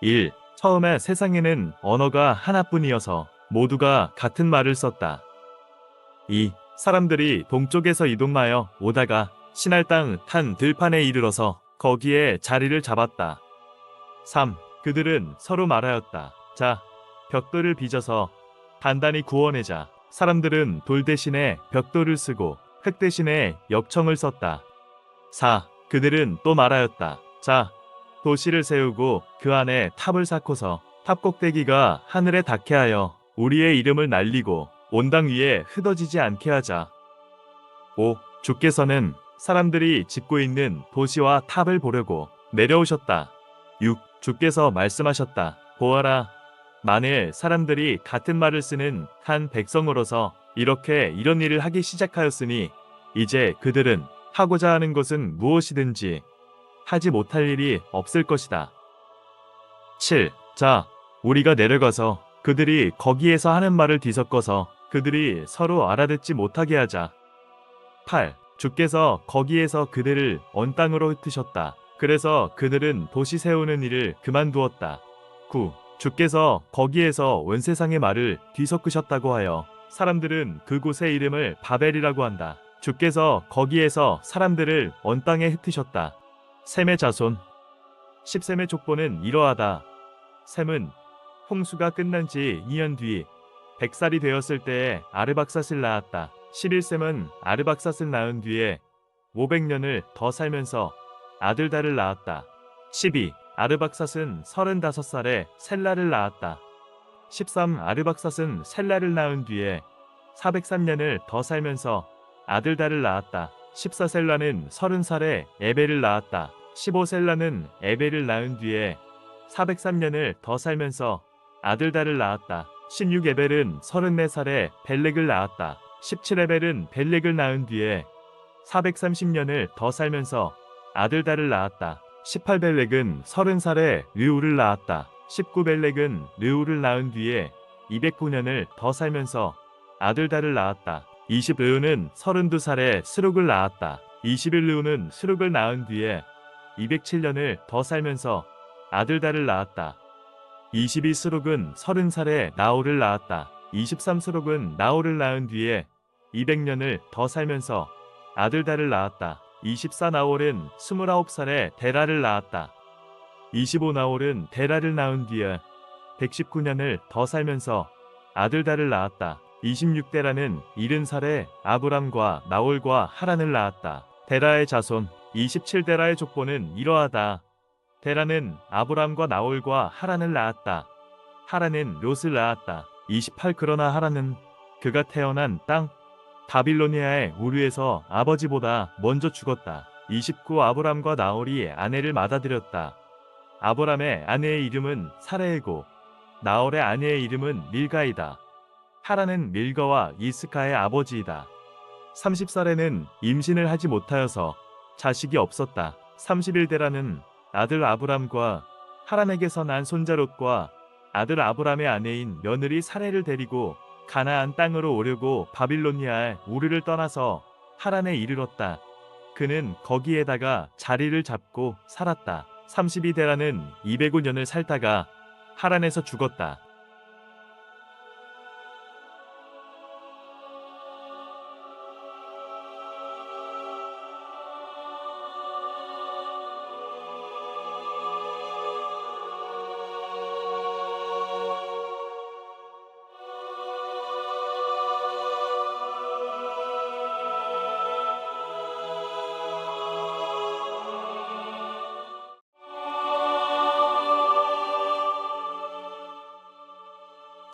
1. 처음에 세상에는 언어가 하나뿐이어서 모두가 같은 말을 썼다. 2. 사람들이 동쪽에서 이동하여 오다가 신할 땅 한 들판에 이르러서 거기에 자리를 잡았다. 3. 그들은 서로 말하였다. 자, 벽돌을 빚어서 단단히 구워내자. 사람들은 돌 대신에 벽돌을 쓰고 흙 대신에 역청을 썼다. 4. 그들은 또 말하였다. 자, 도시를 세우고 그 안에 탑을 쌓고서 탑 꼭대기가 하늘에 닿게 하여 우리의 이름을 날리고 온 땅 위에 흩어지지 않게 하자. 5. 주께서는 사람들이 짓고 있는 도시와 탑을 보려고 내려오셨다. 6. 주께서 말씀하셨다. 보아라, 만일 사람들이 같은 말을 쓰는 한 백성으로서 이렇게 이런 일을 하기 시작하였으니 이제 그들은 하고자 하는 것은 무엇이든지 하지 못할 일이 없을 것이다. 7. 자, 우리가 내려가서 그들이 거기에서 하는 말을 뒤섞어서 그들이 서로 알아듣지 못하게 하자. 8. 주께서 거기에서 그들을 언 땅으로 흩으셨다. 그래서 그들은 도시 세우는 일을 그만두었다. 9. 주께서 거기에서 온 세상의 말을 뒤섞으셨다고 하여 사람들은 그곳의 이름을 바벨이라고 한다. 주께서 거기에서 사람들을 언 땅에 흩으셨다. 셈의 자손 10셈의 족보는 이러하다. 셈은 홍수가 끝난 지 2년 뒤 100살이 되었을 때에 아르박삿을 낳았다. 11셈은 아르박삿을 낳은 뒤에 500년을 더 살면서 아들딸을 낳았다. 12. 아르박삿은 35살에 셀라를 낳았다. 13. 아르박삿은 셀라를 낳은 뒤에 403년을 더 살면서 아들달을 낳았다. 14. 셀라는 30살에 에벨을 낳았다. 15. 셀라는 에벨을 낳은 뒤에 403년을 더 살면서 아들달을 낳았다. 16. 에벨은 34살에 벨렉을 낳았다. 17. 에벨은 벨렉을 낳은 뒤에 430년을 더 살면서 아들달을 낳았다. 18. 벨렉은 30살에 르우를 낳았다. 19. 벨렉은 르우를 낳은 뒤에 209년을 더 살면서 아들달을 낳았다. 20. 르우는 32살에 스룩을 낳았다. 21. 르우는 스룩을 낳은 뒤에 207년을 더 살면서 아들달을 낳았다. 22. 스룩은 30살에 나홀을 낳았다. 23. 스룩은 나홀을 낳은 뒤에 200년을 더 살면서 아들달을 낳았다. 24. 나홀은 29살에 데라를 낳았다. 25. 나홀은 데라를 낳은 뒤에 119년을 더 살면서 아들달을 낳았다. 26. 데라는 70살에 아브람과 나홀과 하란을 낳았다. 데라의 자손. 27. 데라의 족보는 이러하다. 데라는 아브람과 나홀과 하란을 낳았다. 하란은 롯을 낳았다. 28. 그러나 하란은 그가 태어난 땅 바빌로니아의 우르에서 아버지보다 먼저 죽었다. 29. 아브람과 나홀이 아내를 맞아들였다. 아브람의 아내의 이름은 사레이고 나홀의 아내의 이름은 밀가이다. 하란은 밀가와 이스카의 아버지이다. 30살에는 임신을 하지 못하여서 자식이 없었다. 31. 데라는 아들 아브람과 하란에게서 난 손자 롯과 아들 아브람의 아내인 며느리 사레를 데리고 가나안 땅으로 오려고 바빌로니아의 우르를 떠나서 하란에 이르렀다. 그는 거기에다가 자리를 잡고 살았다. 32. 데라는 205년을 살다가 하란에서 죽었다.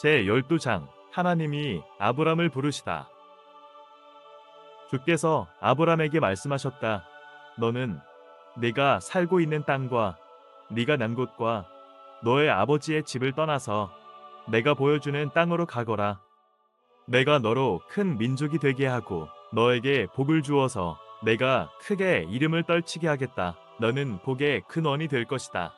제12장 하나님이 아브람을 부르시다. 주께서 아브람에게 말씀하셨다. 너는 네가 살고 있는 땅과 네가 난 곳과 너의 아버지의 집을 떠나서 내가 보여주는 땅으로 가거라. 내가 너로 큰 민족이 되게 하고 너에게 복을 주어서 내가 크게 이름을 떨치게 하겠다. 너는 복의 근원이 될 것이다.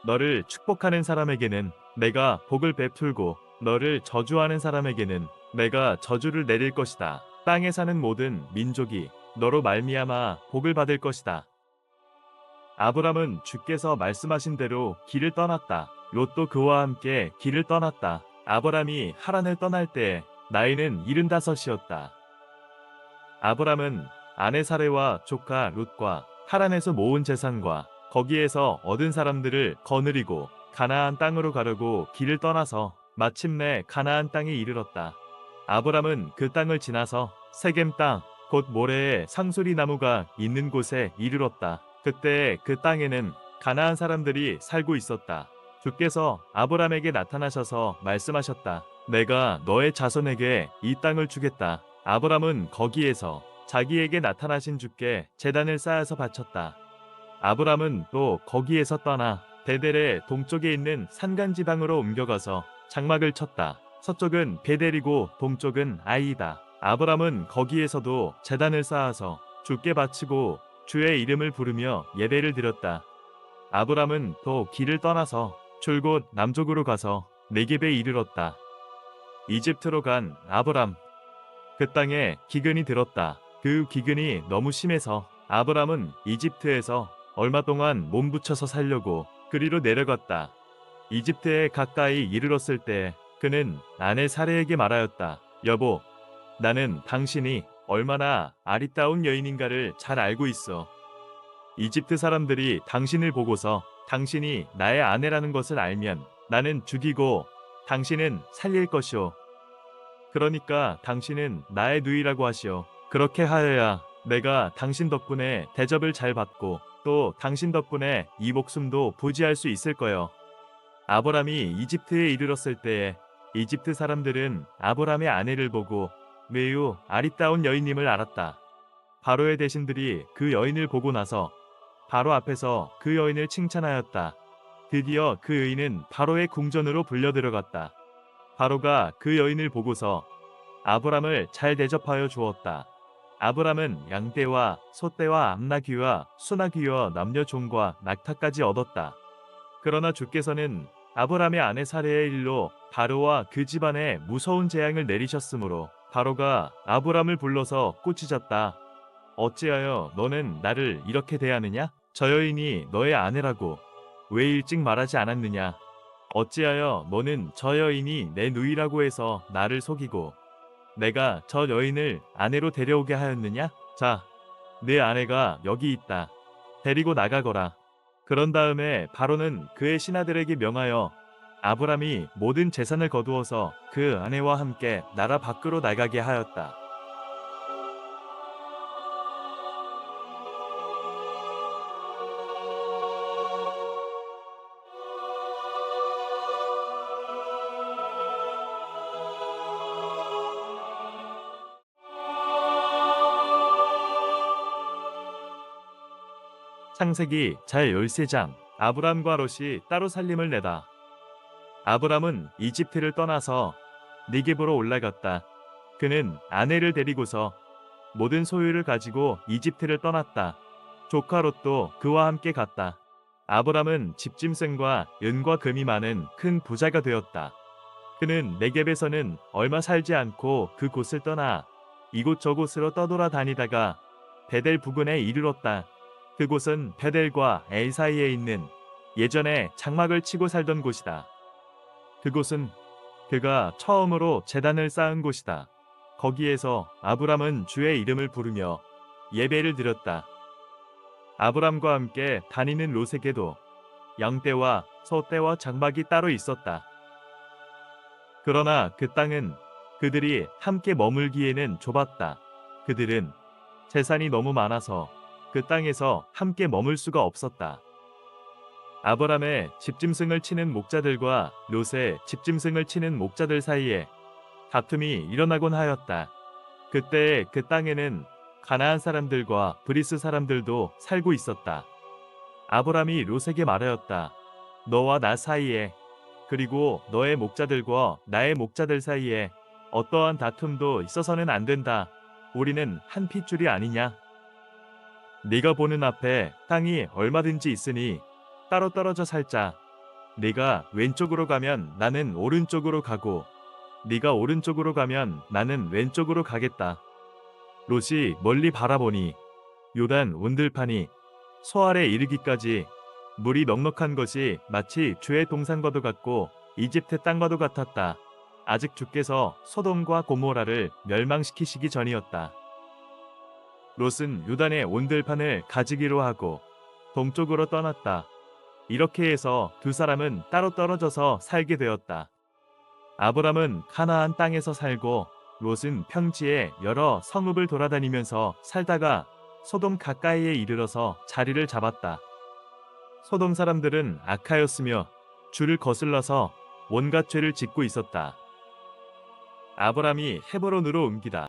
너를 축복하는 사람에게는 내가 복을 베풀고 너를 저주하는 사람에게는 내가 저주를 내릴 것이다. 땅에 사는 모든 민족이 너로 말미암아 복을 받을 것이다. 아브람은 주께서 말씀하신 대로 길을 떠났다. 롯도 그와 함께 길을 떠났다. 아브람이 하란을 떠날 때 나이는 75이었다. 아브람은 아내 사레와 조카 롯과 하란에서 모은 재산과 거기에서 얻은 사람들을 거느리고 가나안 땅으로 가려고 길을 떠나서 마침내 가나안 땅에 이르렀다. 아브람은 그 땅을 지나서 세겜 땅, 곧 모레에 상수리 나무가 있는 곳에 이르렀다. 그때 그 땅에는 가나안 사람들이 살고 있었다. 주께서 아브람에게 나타나셔서 말씀하셨다. 내가 너의 자손에게 이 땅을 주겠다. 아브람은 거기에서 자기에게 나타나신 주께 제단을 쌓아서 바쳤다. 아브람은 또 거기에서 떠나 베델의 동쪽에 있는 산간지방으로 옮겨가서 장막을 쳤다. 서쪽은 베델이고 동쪽은 아이다. 아브람은 거기에서도 제단을 쌓아서 주께 바치고 주의 이름을 부르며 예배를 드렸다. 아브람은 또 길을 떠나서 줄곧 남쪽으로 가서 네겝에 이르렀다. 이집트로 간 아브람. 그 땅에 기근이 들었다. 그 기근이 너무 심해서 아브람은 이집트에서 얼마 동안 몸부쳐서 살려고 그리로 내려갔다. 이집트에 가까이 이르렀을 때 그는 아내 사레에게 말하였다. 여보, 나는 당신이 얼마나 아리따운 여인인가를 잘 알고 있어. 이집트 사람들이 당신을 보고서 당신이 나의 아내라는 것을 알면 나는 죽이고 당신은 살릴 것이오. 그러니까 당신은 나의 누이라고 하시오. 그렇게 하여야 내가 당신 덕분에 대접을 잘 받고 또 당신 덕분에 이 목숨도 부지할 수 있을 거요. 아브람이 이집트에 이르렀을 때에 이집트 사람들은 아브람의 아내를 보고 매우 아리따운 여인임을 알았다. 바로의 대신들이 그 여인을 보고 나서 바로 앞에서 그 여인을 칭찬하였다. 드디어 그 여인은 바로의 궁전으로 불려 들어갔다. 바로가 그 여인을 보고서 아브람을 잘 대접하여 주었다. 아브람은 양떼와 소떼와 암나귀와 수나귀와 남녀 종과 낙타까지 얻었다. 그러나 주께서는 아브람의 아내 사레의 일로 바로와 그 집안에 무서운 재앙을 내리셨으므로 바로가 아브람을 불러서 꾸짖었다. 어찌하여 너는 나를 이렇게 대하느냐? 저 여인이 너의 아내라고 왜 일찍 말하지 않았느냐? 어찌하여 너는 저 여인이 내 누이라고 해서 나를 속이고 내가 저 여인을 아내로 데려오게 하였느냐? 자, 내 아내가 여기 있다. 데리고 나가거라. 그런 다음에 바로는 그의 신하들에게 명하여 아브람이 모든 재산을 거두어서 그 아내와 함께 나라 밖으로 나가게 하였다. 창세기 잘 13장. 아브람과 롯이 따로 살림을 내다. 아브람은 이집트를 떠나서 니겝으로 올라갔다. 그는 아내를 데리고서 모든 소유를 가지고 이집트를 떠났다. 조카 롯도 그와 함께 갔다. 아브람은 집짐승과 은과 금이 많은 큰 부자가 되었다. 그는 네겝에서는 얼마 살지 않고 그 곳을 떠나 이곳저곳으로 떠돌아 다니다가 베델 부근에 이르렀다. 그곳은 베델과 엘 사이에 있는 예전에 장막을 치고 살던 곳이다. 그곳은 그가 처음으로 제단을 쌓은 곳이다. 거기에서 아브람은 주의 이름을 부르며 예배를 드렸다. 아브람과 함께 다니는 롯에게도 양떼와 소떼와 장막이 따로 있었다. 그러나 그 땅은 그들이 함께 머물기에는 좁았다. 그들은 재산이 너무 많아서 그 땅에서 함께 머물 수가 없었다. 아브람의 집짐승을 치는 목자들과 롯의 집짐승을 치는 목자들 사이에 다툼이 일어나곤 하였다. 그때 그 땅에는 가나안 사람들과 브리스 사람들도 살고 있었다. 아브람이 롯에게 말하였다. 너와 나 사이에 그리고 너의 목자들과 나의 목자들 사이에 어떠한 다툼도 있어서는 안 된다. 우리는 한 핏줄이 아니냐? 네가 보는 앞에 땅이 얼마든지 있으니 따로 떨어져 살자. 네가 왼쪽으로 가면 나는 오른쪽으로 가고 네가 오른쪽으로 가면 나는 왼쪽으로 가겠다. 롯이 멀리 바라보니 요단 온들판이 소 아래 이르기까지 물이 넉넉한 것이 마치 주의 동산과도 같고 이집트 땅과도 같았다. 아직 주께서 소돔과 고모라를 멸망시키시기 전이었다. 롯은 요단의 온들판을 가지기로 하고 동쪽으로 떠났다. 이렇게 해서 두 사람은 따로 떨어져서 살게 되었다. 아브람은 가나안 땅에서 살고 롯은 평지에 여러 성읍을 돌아다니면서 살다가 소돔 가까이에 이르러서 자리를 잡았다. 소돔 사람들은 악하였으며 주를 거슬러서 온갖 죄를 짓고 있었다. 아브람이 헤브론으로 옮기다.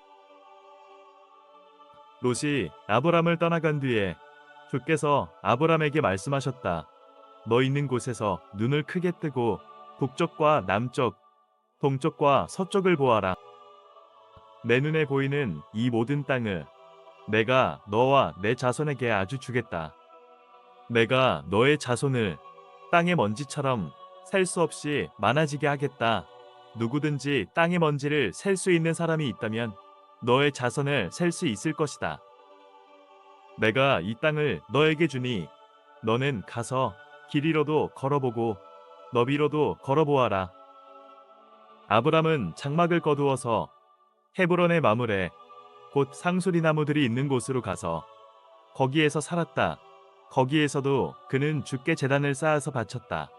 롯이 아브람을 떠나간 뒤에 주께서 아브람에게 말씀하셨다. 너 있는 곳에서 눈을 크게 뜨고 북쪽과 남쪽, 동쪽과 서쪽을 보아라. 내 눈에 보이는 이 모든 땅을 내가 너와 내 자손에게 아주 주겠다. 내가 너의 자손을 땅의 먼지처럼 셀 수 없이 많아지게 하겠다. 누구든지 땅의 먼지를 셀 수 있는 사람이 있다면 너의 자손을 셀 수 있을 것이다. 내가 이 땅을 너에게 주니 너는 가서 길이로도 걸어보고 너비로도 걸어보아라. 아브람은 장막을 거두어서 헤브론의 마물에 곧 상수리 나무들이 있는 곳으로 가서 거기에서 살았다. 거기에서도 그는 주께 제단을 쌓아서 바쳤다.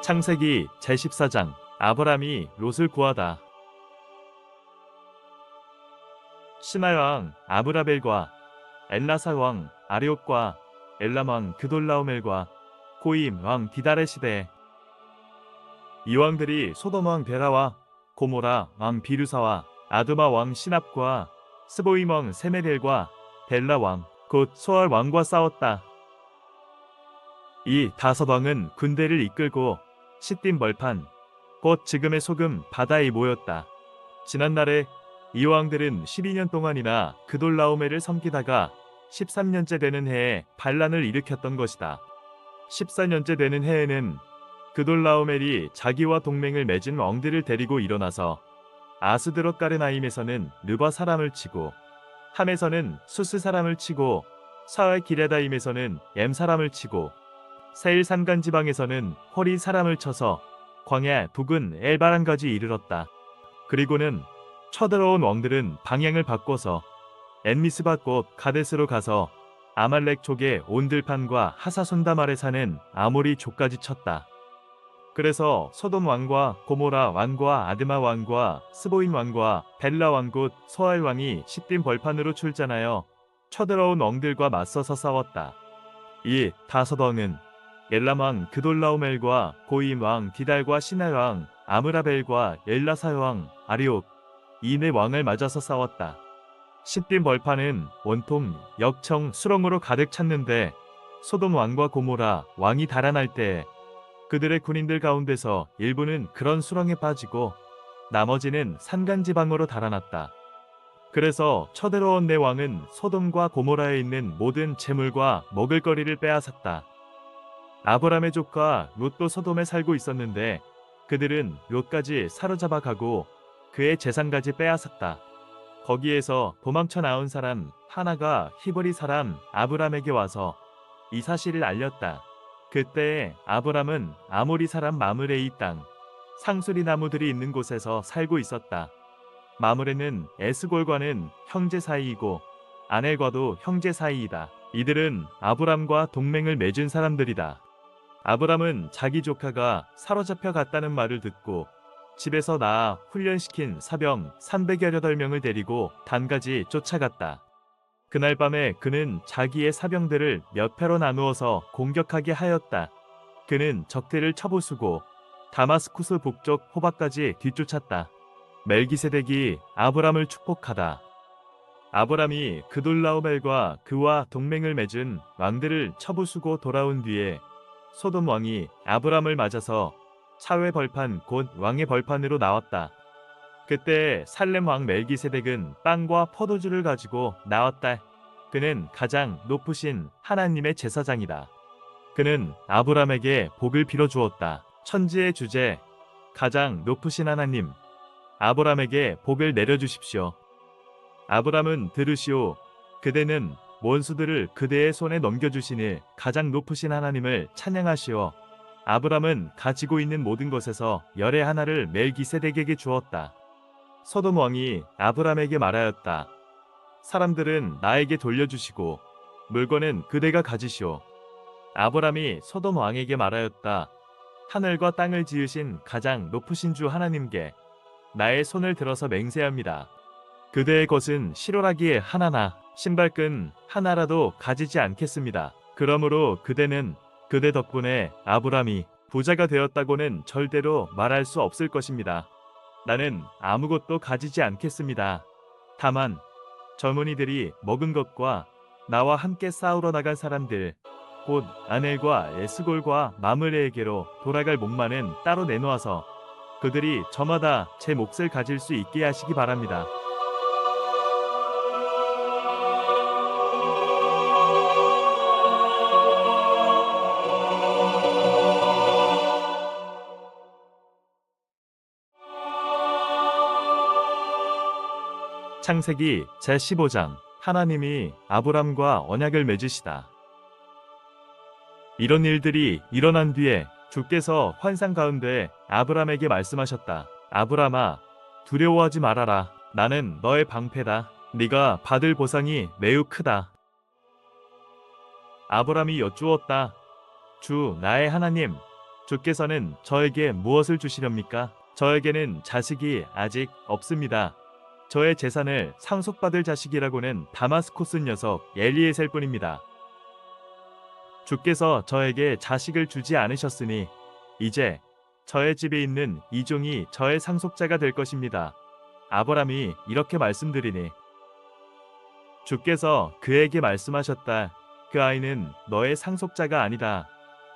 창세기 제14장 아브람이 롯을 구하다. 시날 왕 아브라벨과 엘라사 왕 아리옥과 엘람 왕 그돌라오멜과 고임 왕 디달의 시대에 이 왕들이 소돔 왕 베라와 고모라 왕 비르사와 아드마 왕 시납과 스보임 왕 세메델과 벨라 왕 곧 소알 왕과 싸웠다. 이 다섯 왕은 군대를 이끌고 시딤 벌판 곧 지금의 소금 바다에 모였다. 지난날에 이 왕들은 12년 동안이나 그돌라오멜을 섬기다가 13년째 되는 해에 반란을 일으켰던 것이다. 14년째 되는 해에는 그돌라오멜이 자기와 동맹을 맺은 왕들을 데리고 일어나서 아스드롯 가르나임에서는 르바 사람을 치고 함에서는 수스 사람을 치고 사활 기레다임에서는 엠 사람을 치고 세일 산간 지방에서는 호리 사람을 쳐서 광야 북은 엘바란까지 이르렀다. 그리고는 쳐들어온 왕들은 방향을 바꿔서 엔미스바 곧 가데스로 가서 아말렉 족의 온들판과 하사손담 아래 사는 아모리 족까지 쳤다. 그래서 소돔 왕과 고모라 왕과 아드마 왕과 스보임 왕과 벨라 왕 곧 소알 왕이 시딤 벌판으로 출전하여 쳐들어온 왕들과 맞서서 싸웠다. 이 다섯 왕은 엘람 왕 그돌라오멜과 고임 왕 디달과 시날 왕 아므라벨과 엘라사 왕 아리옥 이 네 왕을 맞아서 싸웠다. 시딤 벌판은 온통 역청 수렁으로 가득 찼는데 소돔 왕과 고모라 왕이 달아날 때 그들의 군인들 가운데서 일부는 그런 수렁에 빠지고 나머지는 산간지방으로 달아났다. 그래서 쳐들어온 네 왕은 소돔과 고모라에 있는 모든 재물과 먹을거리를 빼앗았다. 아브람의 조카 롯도 소돔에 살고 있었는데 그들은 롯까지 사로잡아 가고 그의 재산까지 빼앗았다. 거기에서 도망쳐 나온 사람 하나가 히브리 사람 아브람에게 와서 이 사실을 알렸다. 그때 아브람은 아모리 사람 마므레의 땅 상수리 나무들이 있는 곳에서 살고 있었다. 마므레는 에스골과는 형제 사이이고 아넬과도 형제 사이이다. 이들은 아브람과 동맹을 맺은 사람들이다. 아브람은 자기 조카가 사로잡혀 갔다는 말을 듣고 집에서 낳아 훈련시킨 사병 300여덟 명을 데리고 단까지 쫓아갔다. 그날 밤에 그는 자기의 사병들을 몇 패로 나누어서 공격하게 하였다. 그는 적들을 쳐부수고 다마스쿠스 북쪽 호박까지 뒤쫓았다. 멜기세덱이 아브람을 축복하다. 아브람이 그돌라오멜과 그와 동맹을 맺은 왕들을 쳐부수고 돌아온 뒤에 소돔 왕이 아브람을 맞아서 차회 벌판 곧 왕의 벌판으로 나왔다. 그때 살렘 왕 멜기세덱은 빵과 포도주를 가지고 나왔다. 그는 가장 높으신 하나님의 제사장이다. 그는 아브람에게 복을 빌어주었다. 천지의 주제, 가장 높으신 하나님, 아브람에게 복을 내려주십시오. 아브람은 들으시오. 그대는 원수들을 그대의 손에 넘겨주시니 가장 높으신 하나님을 찬양하시오. 아브람은 가지고 있는 모든 것에서 열의 하나를 멜기세덱에게 주었다. 소돔 왕이 아브람에게 말하였다. 사람들은 나에게 돌려주시고 물건은 그대가 가지시오. 아브람이 소돔 왕에게 말하였다. 하늘과 땅을 지으신 가장 높으신 주 하나님께 나의 손을 들어서 맹세합니다. 그대의 것은 실오라기 하나나 신발끈 하나라도 가지지 않겠습니다. 그러므로 그대는 그대 덕분에 아브람이 부자가 되었다고는 절대로 말할 수 없을 것입니다. 나는 아무것도 가지지 않겠습니다. 다만 젊은이들이 먹은 것과 나와 함께 싸우러 나간 사람들 곧 아넬과 에스골과 마므레에게로 돌아갈 목마는 따로 내놓아서 그들이 저마다 제 몫을 가질 수 있게 하시기 바랍니다. 창세기 제15장 하나님이 아브람과 언약을 맺으시다. 이런 일들이 일어난 뒤에 주께서 환상 가운데 아브람에게 말씀하셨다. 아브람아, 두려워하지 말아라. 나는 너의 방패다. 네가 받을 보상이 매우 크다. 아브람이 여쭈었다. 주 나의 하나님, 주께서는 저에게 무엇을 주시렵니까? 저에게는 자식이 아직 없습니다. 저의 재산을 상속받을 자식이라고는 다마스코스 녀석 엘리에셀 뿐입니다. 주께서 저에게 자식을 주지 않으셨으니 이제 저의 집에 있는 이 종이 저의 상속자가 될 것입니다. 아브람이 이렇게 말씀드리니 주께서 그에게 말씀하셨다. 그 아이는 너의 상속자가 아니다.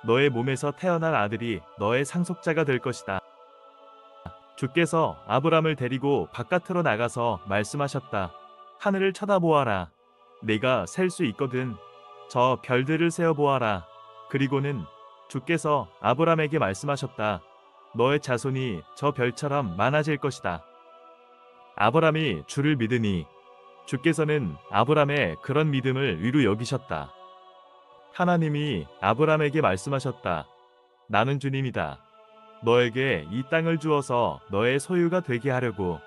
너의 몸에서 태어날 아들이 너의 상속자가 될 것이다. 주께서 아브람을 데리고 바깥으로 나가서 말씀하셨다. 하늘을 쳐다보아라. 네가 셀 수 있거든. 저 별들을 세어보아라. 그리고는 주께서 아브람에게 말씀하셨다. 너의 자손이 저 별처럼 많아질 것이다. 아브람이 주를 믿으니 주께서는 아브람의 그런 믿음을 위로 여기셨다. 하나님이 아브람에게 말씀하셨다. 나는 주님이다. 너에게 이 땅을 주어서 너의 소유가 되게 하려고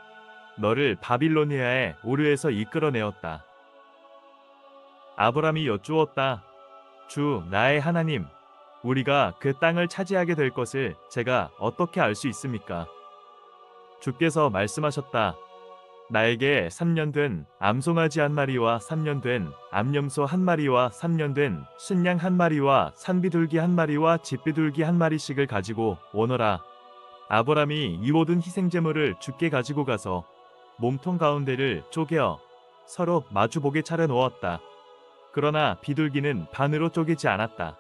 너를 바빌로니아의 오르에서 이끌어내었다. 아브람이 여쭈었다. 주 나의 하나님, 우리가 그 땅을 차지하게 될 것을 제가 어떻게 알 수 있습니까? 주께서 말씀하셨다. 나에게 3년 된 암송아지 한 마리와 3년 된 암염소 한 마리와 3년 된 순양 한 마리와 산비둘기 한 마리와 집비둘기 한 마리씩을 가지고 오너라. 아브람이 이 모든 희생제물을 주께 가지고 가서 몸통 가운데를 쪼개어 서로 마주보게 차려 놓았다. 그러나 비둘기는 반으로 쪼개지 않았다.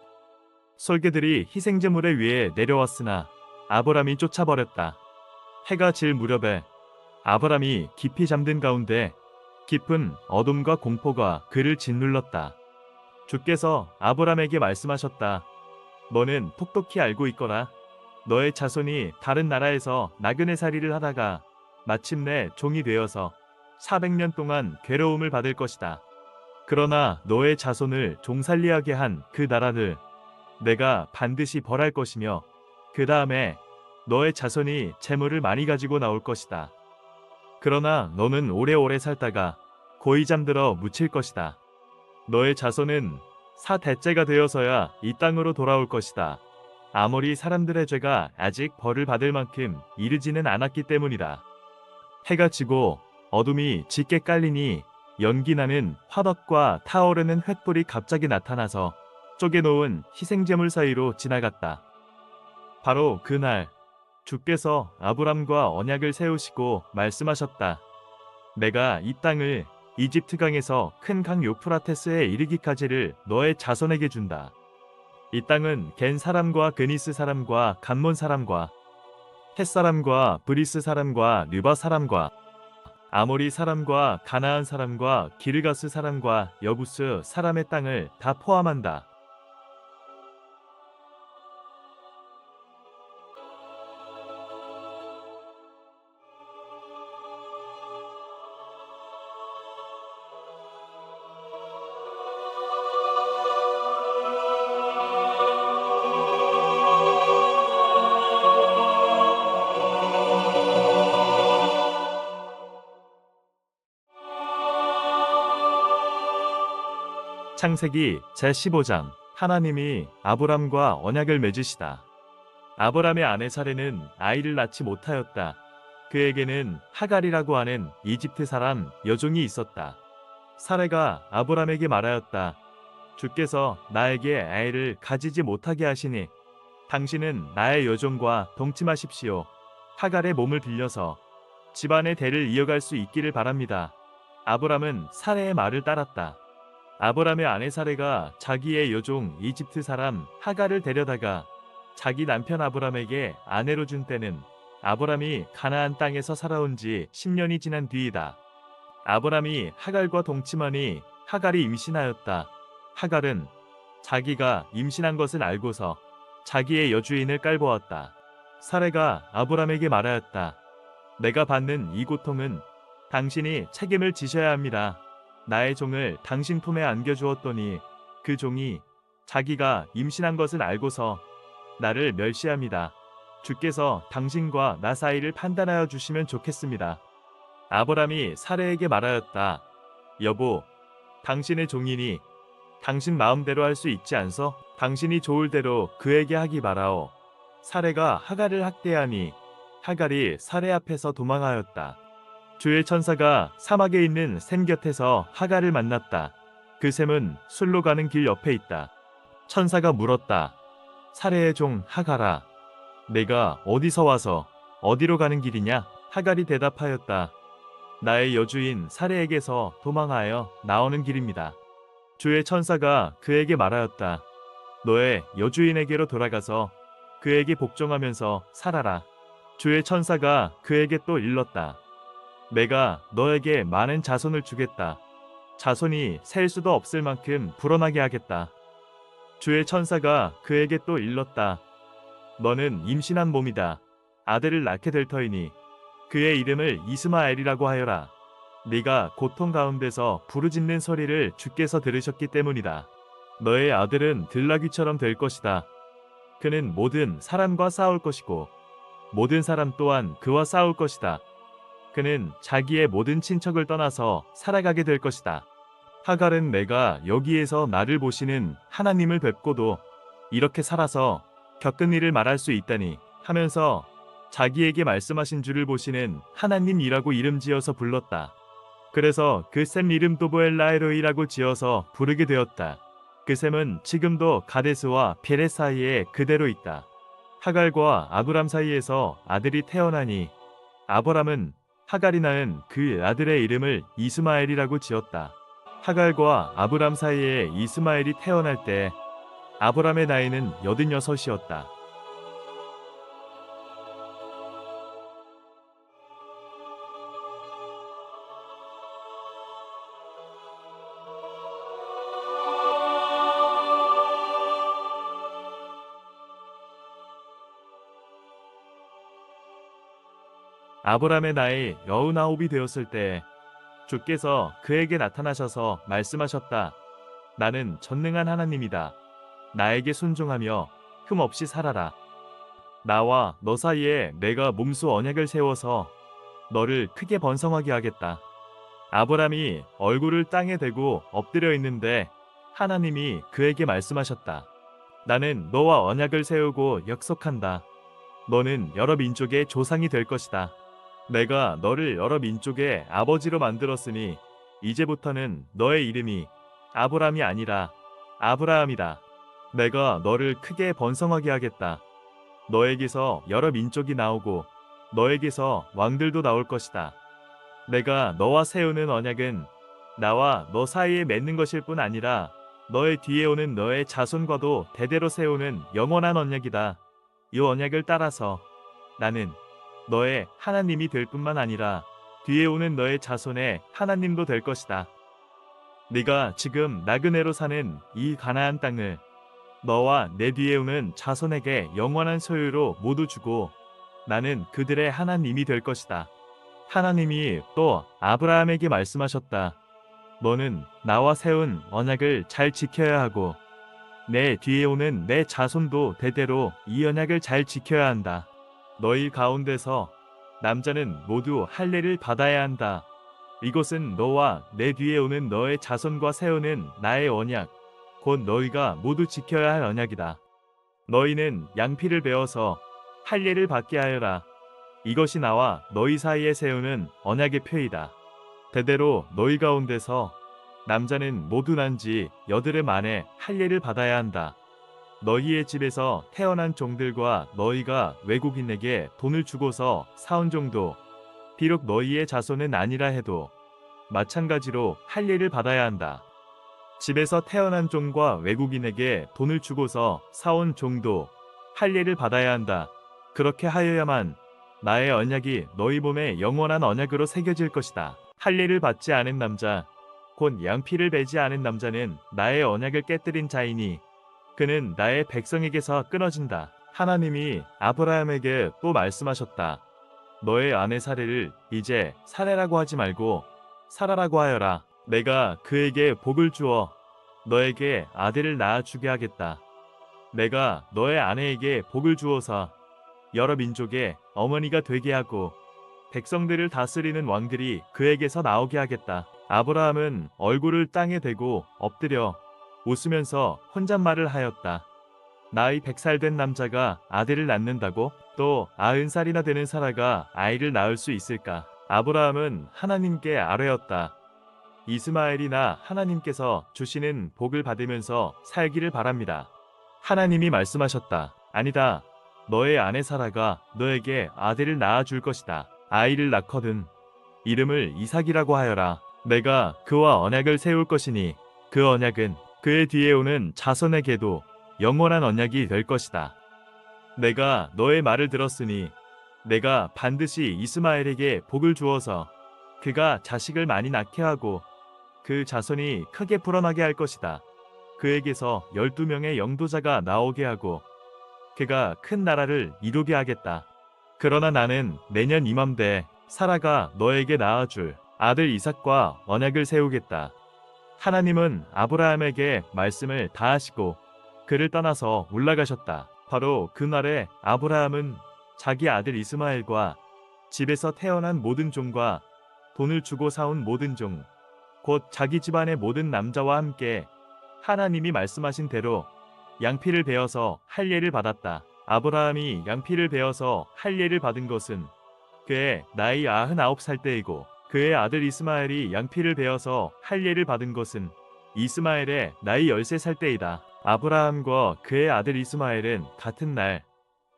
솔개들이 희생제물에 위에 내려왔으나 아브람이 쫓아버렸다. 해가 질 무렵에 아브람이 깊이 잠든 가운데 깊은 어둠과 공포가 그를 짓눌렀다. 주께서 아브람에게 말씀하셨다. 너는 똑똑히 알고 있거라. 너의 자손이 다른 나라에서 나그네살이를 하다가 마침내 종이 되어서 400년 동안 괴로움을 받을 것이다. 그러나 너의 자손을 종살이하게 한 그 나라를 내가 반드시 벌할 것이며 그 다음에 너의 자손이 재물을 많이 가지고 나올 것이다. 그러나 너는 오래오래 살다가 고이 잠들어 묻힐 것이다. 너의 자손은 4대째가 되어서야 이 땅으로 돌아올 것이다. 아무리 사람들의 죄가 아직 벌을 받을 만큼 이르지는 않았기 때문이다. 해가 지고 어둠이 짙게 깔리니 연기나는 화덕과 타오르는 횃불이 갑자기 나타나서 쪼개놓은 희생제물 사이로 지나갔다. 바로 그날 주께서 아브람과 언약을 세우시고 말씀하셨다. 내가 이 땅을 이집트 강에서 큰 강 요프라테스에 이르기까지를 너의 자손에게 준다. 이 땅은 겐 사람과 그니스 사람과 간몬 사람과 헷 사람과 브리스 사람과 르바 사람과 아모리 사람과 가나안 사람과 기르가스 사람과 여부스 사람의 땅을 다 포함한다. 창세기 제15장. 하나님이 아브람과 언약을 맺으시다. 아브람의 아내 사레는 아이를 낳지 못하였다. 그에게는 하갈이라고 하는 이집트 사람 여종이 있었다. 사레가 아브람에게 말하였다. 주께서 나에게 아이를 가지지 못하게 하시니 당신은 나의 여종과 동침하십시오. 하갈의 몸을 빌려서 집안의 대를 이어갈 수 있기를 바랍니다. 아브람은 사레의 말을 따랐다. 아브람의 아내 사레가 자기의 여종 이집트 사람 하갈을 데려다가 자기 남편 아브람에게 아내로 준 때는 아브람이 가나안 땅에서 살아온 지 10년이 지난 뒤이다. 아브람이 하갈과 동침하니 하갈이 임신하였다. 하갈은 자기가 임신한 것을 알고서 자기의 여주인을 깔보았다. 사레가 아브람에게 말하였다. 내가 받는 이 고통은 당신이 책임을 지셔야 합니다. 나의 종을 당신 품에 안겨주었더니 그 종이 자기가 임신한 것을 알고서 나를 멸시합니다. 주께서 당신과 나 사이를 판단하여 주시면 좋겠습니다. 아브람이 사레에게 말하였다. 여보, 당신의 종이니 당신 마음대로 할 수 있지 않소? 당신이 좋을 대로 그에게 하기 바라오. 사레가 하갈을 학대하니 하갈이 사레 앞에서 도망하였다. 주의 천사가 사막에 있는 샘 곁에서 하갈을 만났다. 그 샘은 술로 가는 길 옆에 있다. 천사가 물었다. 사레의 종 하갈아, 내가 어디서 와서 어디로 가는 길이냐? 하갈이 대답하였다. 나의 여주인 사레에게서 도망하여 나오는 길입니다. 주의 천사가 그에게 말하였다. 너의 여주인에게로 돌아가서 그에게 복종하면서 살아라. 주의 천사가 그에게 또 일렀다. 내가 너에게 많은 자손을 주겠다. 자손이 셀 수도 없을 만큼 불어나게 하겠다. 주의 천사가 그에게 또 일렀다. 너는 임신한 몸이다. 아들을 낳게 될 터이니 그의 이름을 이스마엘이라고 하여라. 네가 고통 가운데서 부르짖는 소리를 주께서 들으셨기 때문이다. 너의 아들은 들나귀처럼 될 것이다. 그는 모든 사람과 싸울 것이고 모든 사람 또한 그와 싸울 것이다. 그는 자기의 모든 친척을 떠나서 살아가게 될 것이다. 하갈은 내가 여기에서 나를 보시는 하나님을 뵙고도 이렇게 살아서 겪은 일을 말할 수 있다니 하면서 자기에게 말씀하신 줄을 보시는 하나님이라고 이름 지어서 불렀다. 그래서 그 샘 이름도 보엘라에로이라고 지어서 부르게 되었다. 그 샘은 지금도 가데스와 베레 사이에 그대로 있다. 하갈과 아브람 사이에서 아들이 태어나니 아브람은 하갈이 낳은 그 아들의 이름을 이스마엘이라고 지었다. 하갈과 아브람 사이에 이스마엘이 태어날 때 아브람의 나이는 86이었다. 아브람의 나이 89이 되었을 때 주께서 그에게 나타나셔서 말씀하셨다. 나는 전능한 하나님이다. 나에게 순종하며 흠없이 살아라. 나와 너 사이에 내가 몸소 언약을 세워서 너를 크게 번성하게 하겠다. 아브람이 얼굴을 땅에 대고 엎드려 있는데 하나님이 그에게 말씀하셨다. 나는 너와 언약을 세우고 약속한다. 너는 여러 민족의 조상이 될 것이다. 내가 너를 여러 민족의 아버지로 만들었으니 이제부터는 너의 이름이 아브람이 아니라 아브라함이다. 내가 너를 크게 번성하게 하겠다. 너에게서 여러 민족이 나오고 너에게서 왕들도 나올 것이다. 내가 너와 세우는 언약은 나와 너 사이에 맺는 것일 뿐 아니라 너의 뒤에 오는 너의 자손과도 대대로 세우는 영원한 언약이다. 이 언약을 따라서 나는 너의 하나님이 될 뿐만 아니라 뒤에 오는 너의 자손의 하나님도 될 것이다. 네가 지금 나그네로 사는 이 가나안 땅을 너와 내 뒤에 오는 자손에게 영원한 소유로 모두 주고 나는 그들의 하나님이 될 것이다. 하나님이 또 아브라함에게 말씀하셨다. 너는 나와 세운 언약을 잘 지켜야 하고 내 뒤에 오는 내 자손도 대대로 이 언약을 잘 지켜야 한다. 너희 가운데서 남자는 모두 할례를 받아야 한다. 이것은 너와 내 뒤에 오는 너의 자손과 세우는 나의 언약, 곧 너희가 모두 지켜야 할 언약이다. 너희는 양피를 베어서 할례를 받게 하여라. 이것이 나와 너희 사이에 세우는 언약의 표이다. 대대로 너희 가운데서 남자는 모두 난 지 8해 만에 할례를 받아야 한다. 너희의 집에서 태어난 종들과 너희가 외국인에게 돈을 주고서 사온 종도 비록 너희의 자손은 아니라 해도 마찬가지로 할례를 받아야 한다. 집에서 태어난 종과 외국인에게 돈을 주고서 사온 종도 할례를 받아야 한다. 그렇게 하여야만 나의 언약이 너희 몸에 영원한 언약으로 새겨질 것이다. 할례를 받지 않은 남자, 곧 양피를 베지 않은 남자는 나의 언약을 깨뜨린 자이니 그는 나의 백성에게서 끊어진다. 하나님이 아브라함에게 또 말씀하셨다. 너의 아내 사레를 이제 사레라고 하지 말고 사라라고 하여라. 내가 그에게 복을 주어 너에게 아들을 낳아주게 하겠다. 내가 너의 아내에게 복을 주어서 여러 민족의 어머니가 되게 하고 백성들을 다스리는 왕들이 그에게서 나오게 하겠다. 아브라함은 얼굴을 땅에 대고 엎드려 웃으면서 혼잣말을 하였다. 나이 100살 된 남자가 아들을 낳는다고? 또 90살이나 되는 사라가 아이를 낳을 수 있을까? 아브라함은 하나님께 아뢰었다. 이스마엘이나 하나님께서 주시는 복을 받으면서 살기를 바랍니다. 하나님이 말씀하셨다. 아니다. 너의 아내 사라가 너에게 아들을 낳아줄 것이다. 아이를 낳거든 이름을 이삭이라고 하여라. 내가 그와 언약을 세울 것이니 그 언약은 그의 뒤에 오는 자손에게도 영원한 언약이 될 것이다. 내가 너의 말을 들었으니 내가 반드시 이스마엘에게 복을 주어서 그가 자식을 많이 낳게 하고 그 자손이 크게 불어나게 할 것이다. 그에게서 12명의 영도자가 나오게 하고 그가 큰 나라를 이루게 하겠다. 그러나 나는 내년 이맘때에 사라가 너에게 낳아줄 아들 이삭과 언약을 세우겠다. 하나님은 아브라함에게 말씀을 다하시고 그를 떠나서 올라가셨다. 바로 그날에 아브라함은 자기 아들 이스마엘과 집에서 태어난 모든 종과 돈을 주고 사온 모든 종, 곧 자기 집안의 모든 남자와 함께 하나님이 말씀하신 대로 양피를 베어서 할례를 받았다. 아브라함이 양피를 베어서 할례를 받은 것은 그의 나이 99살 때이고 그의 아들 이스마엘이 양피를 베어서 할례를 받은 것은 이스마엘의 나이 13살 때이다. 아브라함과 그의 아들 이스마엘은 같은 날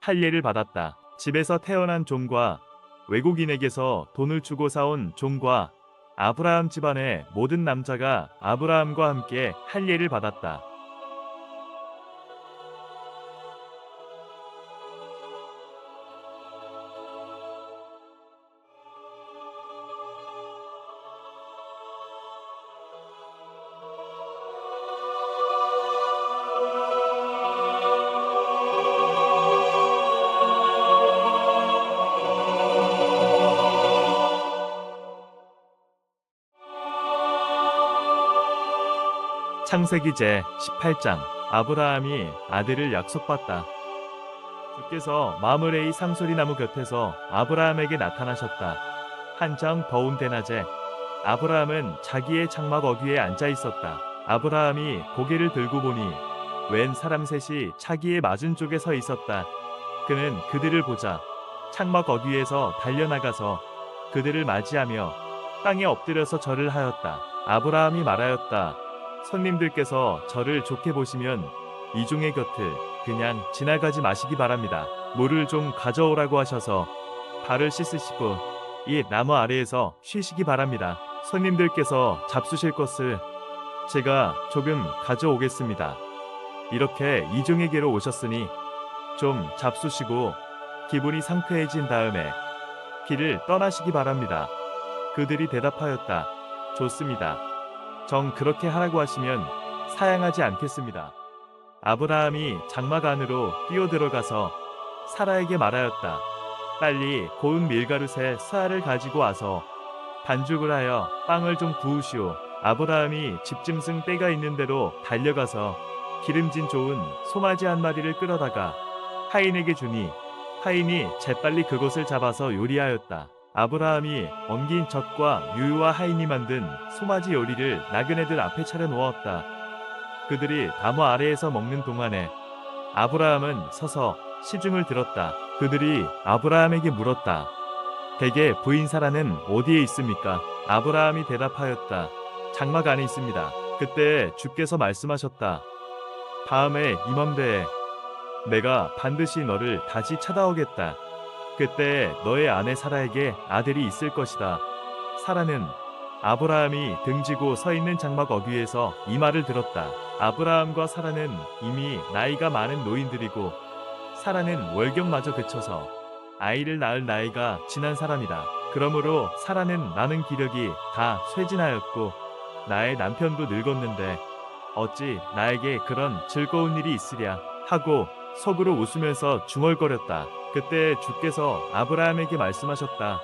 할례를 받았다. 집에서 태어난 종과 외국인에게서 돈을 주고 사온 종과 아브라함 집안의 모든 남자가 아브라함과 함께 할례를 받았다. 창세기 제 18장 아브라함이 아들을 약속받다. 주께서 마므레의 상소리나무 곁에서 아브라함에게 나타나셨다. 한창 더운 대낮에 아브라함은 자기의 장막 어귀에 앉아 있었다. 아브라함이 고개를 들고 보니 웬 사람 셋이 자기의 맞은쪽에 서 있었다. 그는 그들을 보자 장막 어귀에서 달려나가서 그들을 맞이하며 땅에 엎드려서 절을 하였다. 아브라함이 말하였다. 손님들께서 저를 좋게 보시면 이 종의 곁을 그냥 지나가지 마시기 바랍니다. 물을 좀 가져오라고 하셔서 발을 씻으시고 이 나무 아래에서 쉬시기 바랍니다. 손님들께서 잡수실 것을 제가 조금 가져오겠습니다. 이렇게 이 종에게로 오셨으니 좀 잡수시고 기분이 상쾌해진 다음에 길을 떠나시기 바랍니다. 그들이 대답하였다. 좋습니다. 정 그렇게 하라고 하시면 사양하지 않겠습니다. 아브라함이 장막 안으로 뛰어들어가서 사라에게 말하였다. 빨리 고운 밀가루새 스아를 가지고 와서 반죽을 하여 빵을 좀 구우시오. 아브라함이 집짐승 떼가 있는 대로 달려가서 기름진 좋은 소맞이 한 마리를 끌어다가 하인에게 주니 하인이 재빨리 그것을 잡아서 요리하였다. 아브라함이 엉긴 젖과 유유와 하인이 만든 소맞이 요리를 나그네들 앞에 차려 놓았다. 그들이 나무 아래에서 먹는 동안에 아브라함은 서서 시중을 들었다. 그들이 아브라함에게 물었다. 대개 부인 사라는 어디에 있습니까? 아브라함이 대답하였다. 장막 안에 있습니다. 그때 주께서 말씀하셨다. 다음에 이맘때에 내가 반드시 너를 다시 찾아오겠다. 그때 너의 아내 사라에게 아들이 있을 것이다. 사라는 아브라함이 등지고 서 있는 장막 어귀에서 이 말을 들었다. 아브라함과 사라는 이미 나이가 많은 노인들이고 사라는 월경마저 그쳐서 아이를 낳을 나이가 지난 사람이다. 그러므로 사라는 나는 기력이 다 쇠진하였고 나의 남편도 늙었는데 어찌 나에게 그런 즐거운 일이 있으랴 하고 속으로 웃으면서 중얼거렸다. 그때 주께서 아브라함에게 말씀하셨다.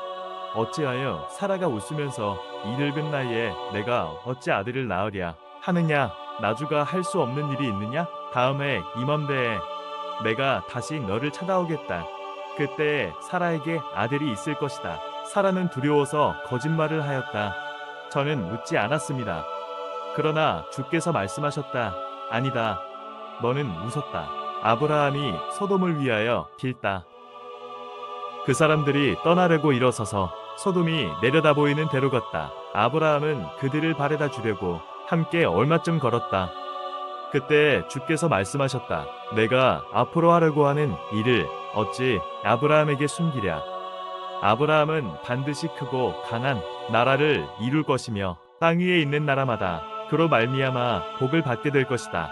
어찌하여 사라가 웃으면서 이 늙은 나이에 내가 어찌 아들을 낳으랴 하느냐? 나주가 할 수 없는 일이 있느냐? 다음에 이맘때에 내가 다시 너를 찾아오겠다. 그때 사라에게 아들이 있을 것이다. 사라는 두려워서 거짓말을 하였다. 저는 웃지 않았습니다. 그러나 주께서 말씀하셨다. 아니다. 너는 웃었다. 아브라함이 소돔을 위하여 빌다. 그 사람들이 떠나려고 일어서서 소돔이 내려다 보이는 대로 걷다. 아브라함은 그들을 바래다 주려고 함께 얼마쯤 걸었다. 그때 주께서 말씀하셨다. 내가 앞으로 하려고 하는 일을 어찌 아브라함에게 숨기랴. 아브라함은 반드시 크고 강한 나라를 이룰 것이며 땅 위에 있는 나라마다 그로 말미암아 복을 받게 될 것이다.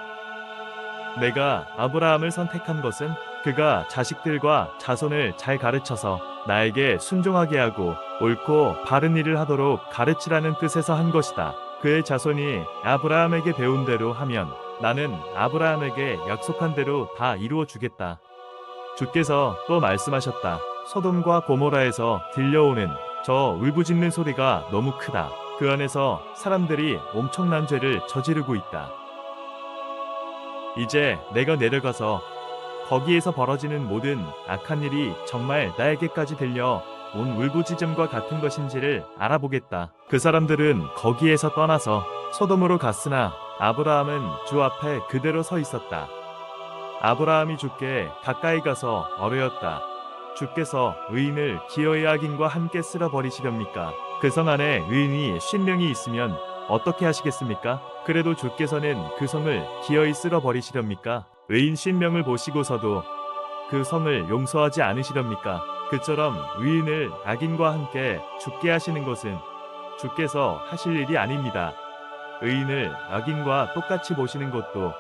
내가 아브라함을 선택한 것은 그가 자식들과 자손을 잘 가르쳐서 나에게 순종하게 하고 옳고 바른 일을 하도록 가르치라는 뜻에서 한 것이다. 그의 자손이 아브라함에게 배운 대로 하면 나는 아브라함에게 약속한 대로 다 이루어 주겠다. 주께서 또 말씀하셨다. 소돔과 고모라에서 들려오는 저 울부짖는 소리가 너무 크다. 그 안에서 사람들이 엄청난 죄를 저지르고 있다. 이제 내가 내려가서 거기에서 벌어지는 모든 악한 일이 정말 나에게까지 들려 온 울부짖음과 같은 것인지를 알아보겠다. 그 사람들은 거기에서 떠나서 소돔으로 갔으나 아브라함은 주 앞에 그대로 서 있었다. 아브라함이 주께 가까이 가서 어뢰었다. 주께서 의인을 기어의 악인과 함께 쓸어버리시렵니까? 그 성 안에 의인이 50명이 있으면 어떻게 하시겠습니까? 그래도 주께서는 그 성을 기어이 쓸어버리시렵니까? 의인 50명을 보시고서도 그 성을 용서하지 않으시렵니까? 그처럼 의인을 악인과 함께 죽게 하시는 것은 주께서 하실 일이 아닙니다. 의인을 악인과 똑같이 보시는 것도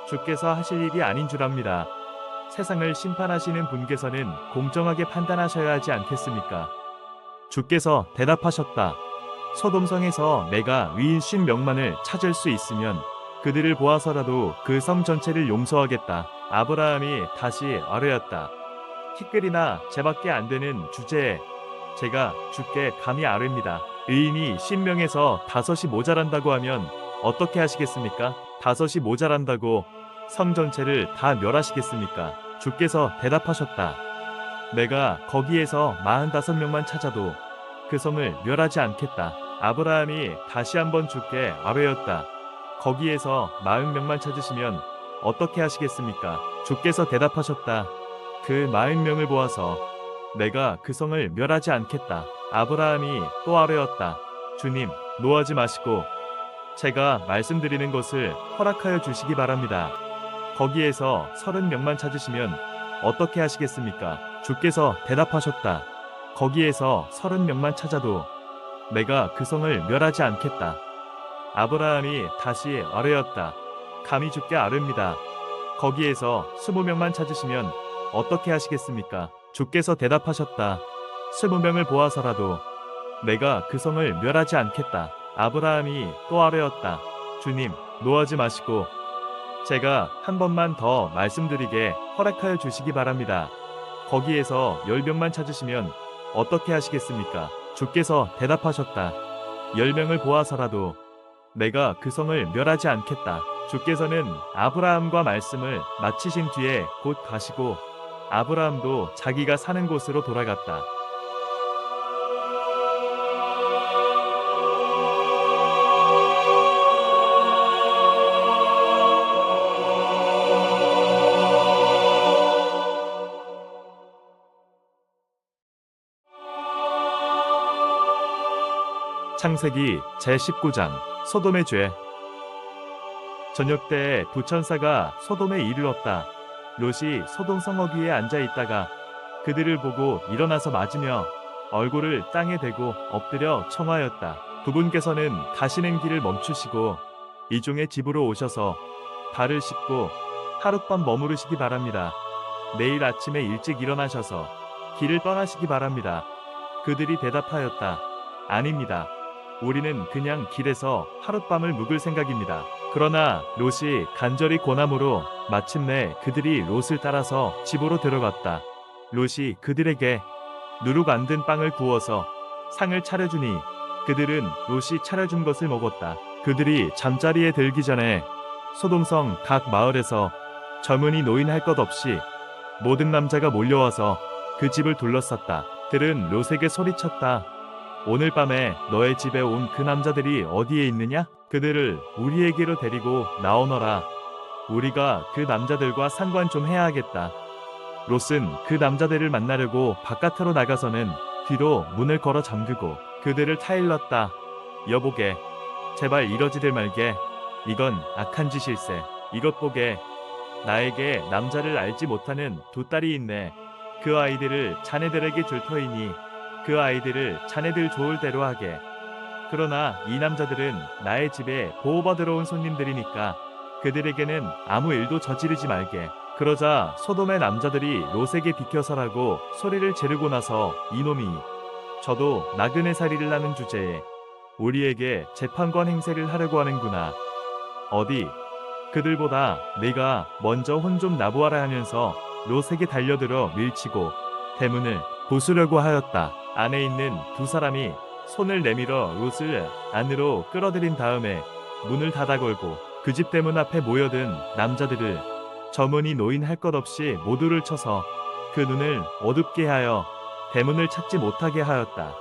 주께서 하실 일이 아닌 줄 압니다. 세상을 심판하시는 분께서는 공정하게 판단하셔야 하지 않겠습니까? 주께서 대답하셨다. 소돔성에서 내가 의인 50명만을 찾을 수 있으면 그들을 보아서라도 그 성 전체를 용서하겠다. 아브라함이 다시 아뢰었다. 티끌이나 재밖에 안 되는 주제에 제가 주께 감히 아뢰입니다. 의인이 10명에서 5이 모자란다고 하면 어떻게 하시겠습니까? 5이 모자란다고 성 전체를 다 멸하시겠습니까? 주께서 대답하셨다. 내가 거기에서 45명만 찾아도 그 성을 멸하지 않겠다. 아브라함이 다시 한번 주께 아뢰었다. 거기에서 40명만 찾으시면 어떻게 하시겠습니까? 주께서 대답하셨다. 그 40명을 보아서 내가 그 성을 멸하지 않겠다. 아브라함이 또 아뢰었다. 주님, 노하지 마시고 제가 말씀드리는 것을 허락하여 주시기 바랍니다. 거기에서 30명만 찾으시면 어떻게 하시겠습니까? 주께서 대답하셨다. 거기에서 30명만 찾아도 내가 그 성을 멸하지 않겠다. 아브라함이 다시 아뢰었다. 감히 주께 아뢰입니다. 거기에서 20명만 찾으시면 어떻게 하시겠습니까? 주께서 대답하셨다. 20명을 보아서라도 내가 그 성을 멸하지 않겠다. 아브라함이 또 아뢰었다. 주님, 노하지 마시고 제가 한 번만 더 말씀드리게 허락하여 주시기 바랍니다. 거기에서 10명만 찾으시면 어떻게 하시겠습니까? 주께서 대답하셨다. 10명을 보아서라도 내가 그 성을 멸하지 않겠다. 주께서는 아브라함과 말씀을 마치신 뒤에 곧 가시고 아브라함도 자기가 사는 곳으로 돌아갔다. 창세기 제19장 소돔의 죄. 저녁 때에 두 천사가 소돔에 이르렀다. 롯이 소돔 성읍 위에 앉아 있다가 그들을 보고 일어나서 맞으며 얼굴을 땅에 대고 엎드려 청하였다. 두 분께서는 가시는 길을 멈추시고 이종의 집으로 오셔서 발을 씻고 하룻밤 머무르시기 바랍니다. 내일 아침에 일찍 일어나셔서 길을 떠나시기 바랍니다. 그들이 대답하였다. 아닙니다. 우리는 그냥 길에서 하룻밤을 묵을 생각입니다. 그러나 롯이 간절히 고남으로 마침내 그들이 롯을 따라서 집으로 들어갔다. 롯이 그들에게 누룩 안 든 빵을 구워서 상을 차려주니 그들은 롯이 차려준 것을 먹었다. 그들이 잠자리에 들기 전에 소돔성 각 마을에서 젊은이 노인 할 것 없이 모든 남자가 몰려와서 그 집을 둘러쌌다. 들은 롯에게 소리쳤다. 오늘 밤에 너의 집에 온 그 남자들이 어디에 있느냐? 그들을 우리에게로 데리고 나오너라. 우리가 그 남자들과 상관 좀 해야겠다. 롯은 그 남자들을 만나려고 바깥으로 나가서는 뒤로 문을 걸어 잠그고 그들을 타일렀다. 여보게, 제발 이러지들 말게. 이건 악한 짓일세. 이것 보게. 나에게 남자를 알지 못하는 두 딸이 있네. 그 아이들을 자네들에게 줄 터이니 그 아이들을 자네들 좋을 대로 하게. 그러나 이 남자들은 나의 집에 보호받으러 온 손님들이니까 그들에게는 아무 일도 저지르지 말게. 그러자 소돔의 남자들이 롯에게 비켜서라고 소리를 지르고 나서 이놈이 저도 나그네 살이를 하는 주제에 우리에게 재판관 행세를 하려고 하는구나. 어디 그들보다 내가 먼저 혼 좀 나보아라 하면서 롯에게 달려들어 밀치고 대문을 부수려고 하였다. 안에 있는 두 사람이 손을 내밀어 롯을 안으로 끌어들인 다음에 문을 닫아 걸고 그 집 대문 앞에 모여든 남자들을 저문이 노인 할 것 없이 모두를 쳐서 그 눈을 어둡게 하여 대문을 찾지 못하게 하였다.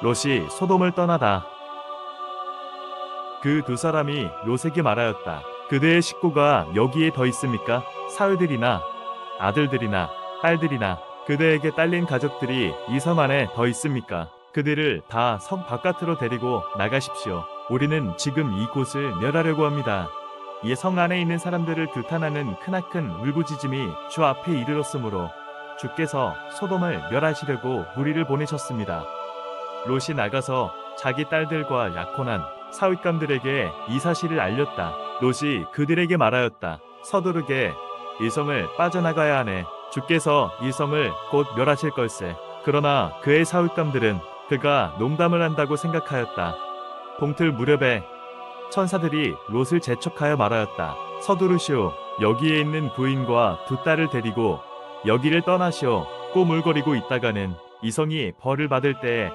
롯이 소돔을 떠나다. 그 두 사람이 롯에게 말하였다. 그대의 식구가 여기에 더 있습니까? 사위들이나 아들들이나 딸들이나 그대에게 딸린 가족들이 이 성 안에 더 있습니까? 그들을 다 성 바깥으로 데리고 나가십시오. 우리는 지금 이곳을 멸하려고 합니다. 이 성 안에 있는 사람들을 규탄하는 크나큰 울부짖음이 주 앞에 이르렀으므로 주께서 소돔을 멸하시려고 무리를 보내셨습니다. 롯이 나가서 자기 딸들과 약혼한 사윗감들에게 이 사실을 알렸다. 롯이 그들에게 말하였다. 서두르게 이 성을 빠져나가야 하네. 주께서 이 성을 곧 멸하실 걸세. 그러나 그의 사윗감들은 그가 농담을 한다고 생각하였다. 동틀 무렵에 천사들이 롯을 재촉하여 말하였다. 서두르시오. 여기에 있는 부인과 두 딸을 데리고 여기를 떠나시오. 꼬물거리고 있다가는 이 성이 벌을 받을 때에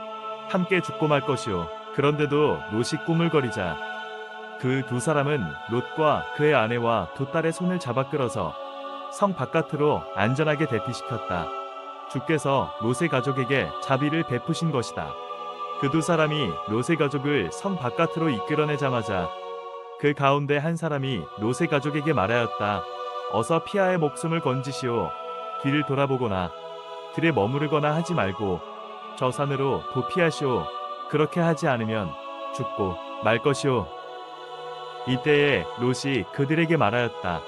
함께 죽고 말 것이오. 그런데도 롯이 꾸물거리자 그 두 사람은 롯과 그의 아내와 두 딸의 손을 잡아 끌어서 성 바깥으로 안전하게 대피시켰다. 주께서 롯의 가족에게 자비를 베푸신 것이다. 그 두 사람이 롯의 가족을 성 바깥으로 이끌어내자마자 그 가운데 한 사람이 롯의 가족에게 말하였다. 어서 피하의 목숨을 건지시오. 뒤를 돌아보거나 들에 머무르거나 하지 말고 저 산으로 도피하시오. 그렇게 하지 않으면 죽고 말 것이오. 이때에 롯이 그들에게 말하였다.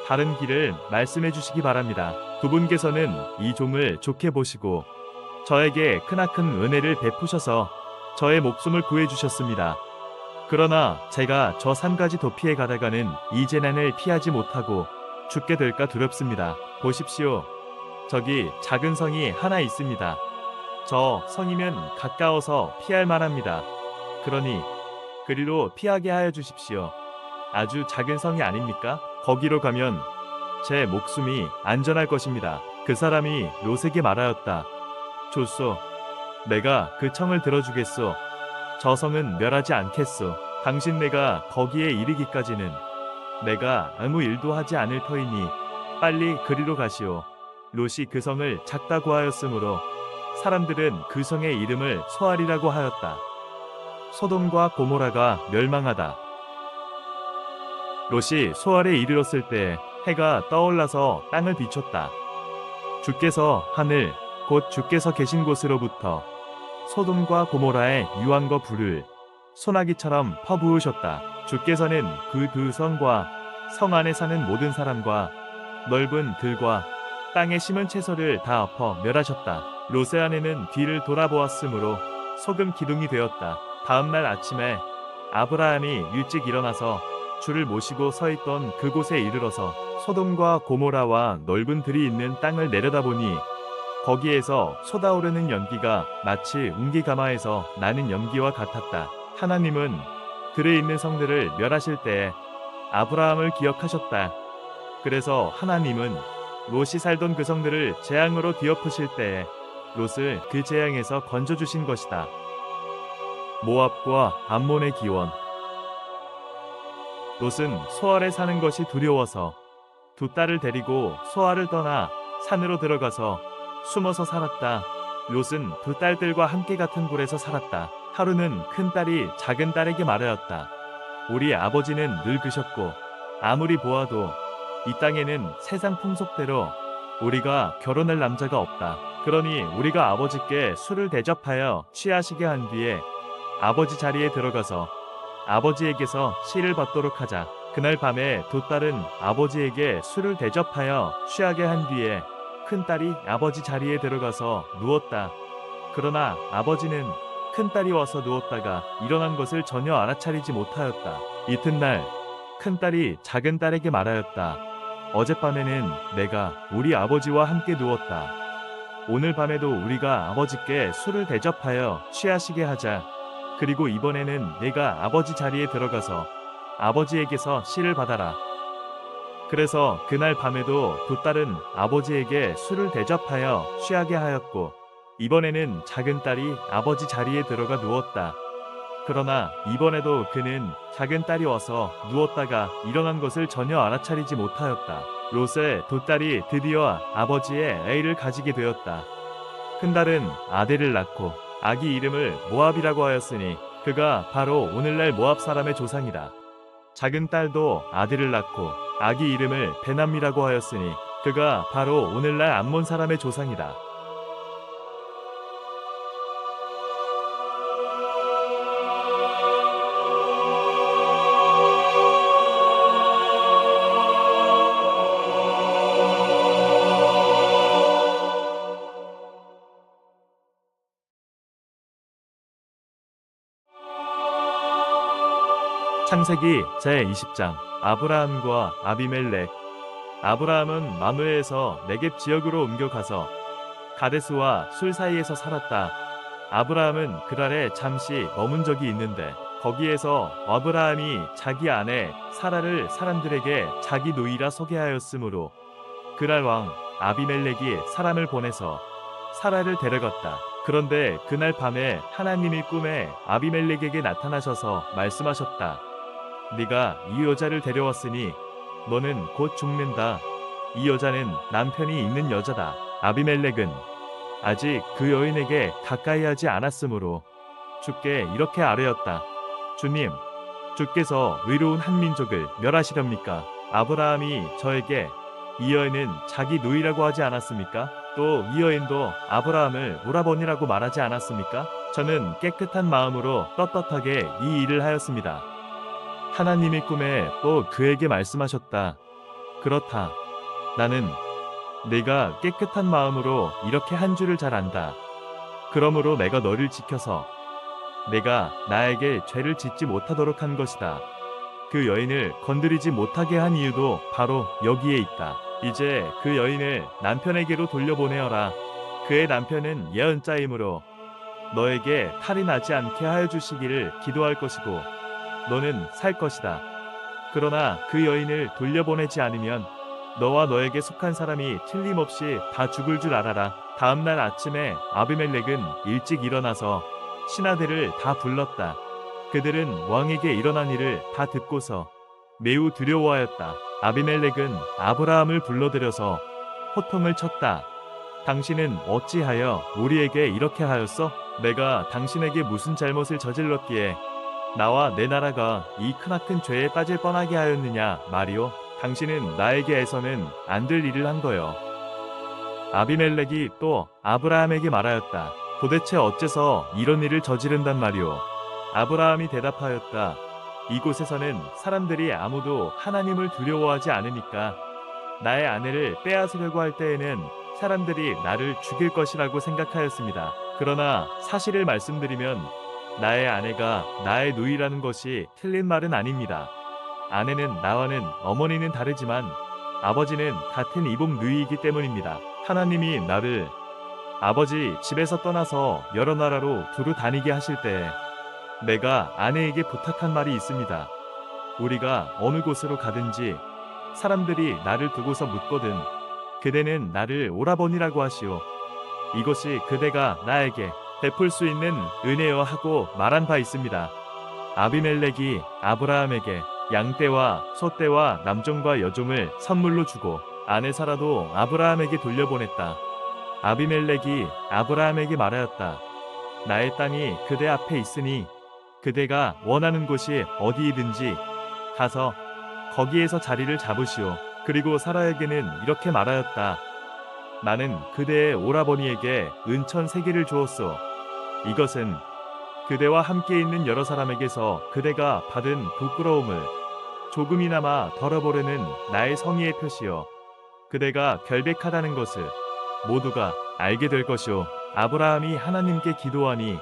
다른 길을 말씀해 주시기 바랍니다. 두 분께서는 이 종을 좋게 보시고 저에게 크나큰 은혜를 베푸셔서 저의 목숨을 구해 주셨습니다. 그러나 제가 저 산까지 도피해 가다가는 이 재난을 피하지 못하고 죽게 될까 두렵습니다. 보십시오. 저기 작은 성이 하나 있습니다. 저 성이면 가까워서 피할 만합니다. 그러니 그리로 피하게 하여 주십시오. 아주 작은 성이 아닙니까? 거기로 가면 제 목숨이 안전할 것입니다. 그 사람이 롯에게 말하였다. 좋소. 내가 그 청을 들어주겠소. 저 성은 멸하지 않겠소. 당신 내가 거기에 이르기까지는 내가 아무 일도 하지 않을 터이니 빨리 그리로 가시오. 롯이 그 성을 작다고 하였으므로 사람들은 그 성의 이름을 소알이라고 하였다. 소돔과 고모라가 멸망하다. 롯이 소알에 이르렀을 때 해가 떠올라서 땅을 비췄다. 주께서 하늘 곧 주께서 계신 곳으로부터 소돔과 고모라의 유황과 불을 소나기처럼 퍼부으셨다. 주께서는 그 두 성과 성 안에 사는 모든 사람과 넓은 들과 땅에 심은 채소를 다 엎어 멸하셨다. 롯의 아내는 뒤를 돌아보았으므로 소금 기둥이 되었다. 다음날 아침에 아브라함이 일찍 일어나서 주를 모시고 서 있던 그곳에 이르러서 소돔과 고모라와 넓은 들이 있는 땅을 내려다보니 거기에서 쏟아오르는 연기가 마치 운기가마에서 나는 연기와 같았다. 하나님은 들에 있는 성들을 멸하실 때에 아브라함을 기억하셨다. 그래서 하나님은 롯이 살던 그 성들을 재앙으로 뒤엎으실 때에 롯을 그 재앙에서 건져주신 것이다. 모압과 암몬의 기원. 롯은 소알에 사는 것이 두려워서 두 딸을 데리고 소알을 떠나 산으로 들어가서 숨어서 살았다. 롯은 두 딸들과 함께 같은 굴에서 살았다. 하루는 큰 딸이 작은 딸에게 말하였다. 우리 아버지는 늙으셨고 아무리 보아도 이 땅에는 세상 풍속대로 우리가 결혼할 남자가 없다. 그러니 우리가 아버지께 술을 대접하여 취하시게 한 뒤에 아버지 자리에 들어가서 아버지에게서 시를 받도록 하자. 그날 밤에 두 딸은 아버지에게 술을 대접하여 취하게 한 뒤에 큰딸이 아버지 자리에 들어가서 누웠다. 그러나 아버지는 큰딸이 와서 누웠다가 일어난 것을 전혀 알아차리지 못하였다. 이튿날 큰딸이 작은딸에게 말하였다. 어젯밤에는 내가 우리 아버지와 함께 누웠다. 오늘 밤에도 우리가 아버지께 술을 대접하여 취하시게 하자. 그리고 이번에는 내가 아버지 자리에 들어가서 아버지에게서 시를 받아라. 그래서 그날 밤에도 두 딸은 아버지에게 술을 대접하여 취하게 하였고 이번에는 작은딸이 아버지 자리에 들어가 누웠다. 그러나 이번에도 그는 작은딸이 와서 누웠다가 일어난 것을 전혀 알아차리지 못하였다. 롯의 두 딸이 드디어 아버지의 애를 가지게 되었다. 큰딸은 아들을 낳고 아기 이름을 모압이라고 하였으니 그가 바로 오늘날 모압 사람의 조상이다. 작은딸도 아들을 낳고 아기 이름을 베남이라고 하였으니 그가 바로 오늘날 암몬 사람의 조상이다. 창세기 제20장 아브라함과 아비멜렉. 아브라함은 마므에서 네겝 지역으로 옮겨가서 가데스와 술 사이에서 살았다. 아브라함은 그랄에 잠시 머문 적이 있는데 거기에서 아브라함이 자기 아내 사라를 사람들에게 자기 노이라 소개하였으므로 그랄 왕 아비멜렉이 사람을 보내서 사라를 데려갔다. 그런데 그날 밤에 하나님이 꿈에 아비멜렉에게 나타나셔서 말씀하셨다. 네가 이 여자를 데려왔으니 너는 곧 죽는다. 이 여자는 남편이 있는 여자다. 아비멜렉은 아직 그 여인에게 가까이 하지 않았으므로 주께 이렇게 아뢰었다. 주님, 주께서 의로운 한 민족을 멸하시렵니까? 아브라함이 저에게 이 여인은 자기 노이라고 하지 않았습니까? 또 이 여인도 아브라함을 오라버니라고 말하지 않았습니까? 저는 깨끗한 마음으로 떳떳하게 이 일을 하였습니다. 하나님이 꿈에 또 그에게 말씀하셨다. 그렇다. 나는 네가 깨끗한 마음으로 이렇게 한 줄을 잘 안다. 그러므로 내가 너를 지켜서 내가 나에게 죄를 짓지 못하도록 한 것이다. 그 여인을 건드리지 못하게 한 이유도 바로 여기에 있다. 이제 그 여인을 남편에게로 돌려보내어라. 그의 남편은 예언자이므로 너에게 탈이 나지 않게 하여 주시기를 기도할 것이고 너는 살 것이다. 그러나 그 여인을 돌려보내지 않으면 너와 너에게 속한 사람이 틀림없이 다 죽을 줄 알아라. 다음날 아침에 아비멜렉은 일찍 일어나서 신하들을 다 불렀다. 그들은 왕에게 일어난 일을 다 듣고서 매우 두려워하였다. 아비멜렉은 아브라함을 불러들여서 호통을 쳤다. 당신은 어찌하여 우리에게 이렇게 하였어? 내가 당신에게 무슨 잘못을 저질렀기에 나와 내 나라가 이 크나큰 죄에 빠질 뻔하게 하였느냐 말이오. 당신은 나에게 해서는 안 될 일을 한 거요. 아비멜렉이 또 아브라함에게 말하였다. 도대체 어째서 이런 일을 저지른단 말이오. 아브라함이 대답하였다. 이곳에서는 사람들이 아무도 하나님을 두려워하지 않으니까 나의 아내를 빼앗으려고 할 때에는 사람들이 나를 죽일 것이라고 생각하였습니다. 그러나 사실을 말씀드리면 나의 아내가 나의 누이라는 것이 틀린 말은 아닙니다. 아내는 나와는 어머니는 다르지만 아버지는 같은 이복 누이이기 때문입니다. 하나님이 나를 아버지 집에서 떠나서 여러 나라로 두루 다니게 하실 때에 내가 아내에게 부탁한 말이 있습니다. 우리가 어느 곳으로 가든지 사람들이 나를 두고서 묻거든 그대는 나를 오라버니라고 하시오. 이것이 그대가 나에게 베풀 수 있는 은혜여 하고 말한 바 있습니다. 아비멜렉이 아브라함에게 양떼와 소떼와 남종과 여종을 선물로 주고 아내 사라도 아브라함에게 돌려보냈다. 아비멜렉이 아브라함에게 말하였다. 나의 땅이 그대 앞에 있으니 그대가 원하는 곳이 어디이든지 가서 거기에서 자리를 잡으시오. 그리고 사라에게는 이렇게 말하였다. 나는 그대의 오라버니에게 은천 3개를 주었소. 이것은 그대와 함께 있는 여러 사람에게서 그대가 받은 부끄러움을 조금이나마 덜어보려는 나의 성의의 표시요. 그대가 결백하다는 것을 모두가 알게 될 것이오. 아브라함이 하나님께 기도하니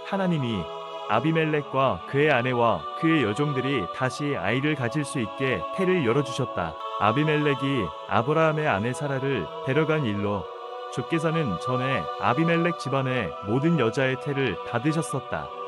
하나님이 아비멜렉과 그의 아내와 그의 여종들이 다시 아이를 가질 수 있게 태를 열어주셨다. 아비멜렉이 아브라함의 아내 사라를 데려간 일로 주께서는 전에 아비멜렉 집안의 모든 여자의 태를 닫으셨었다.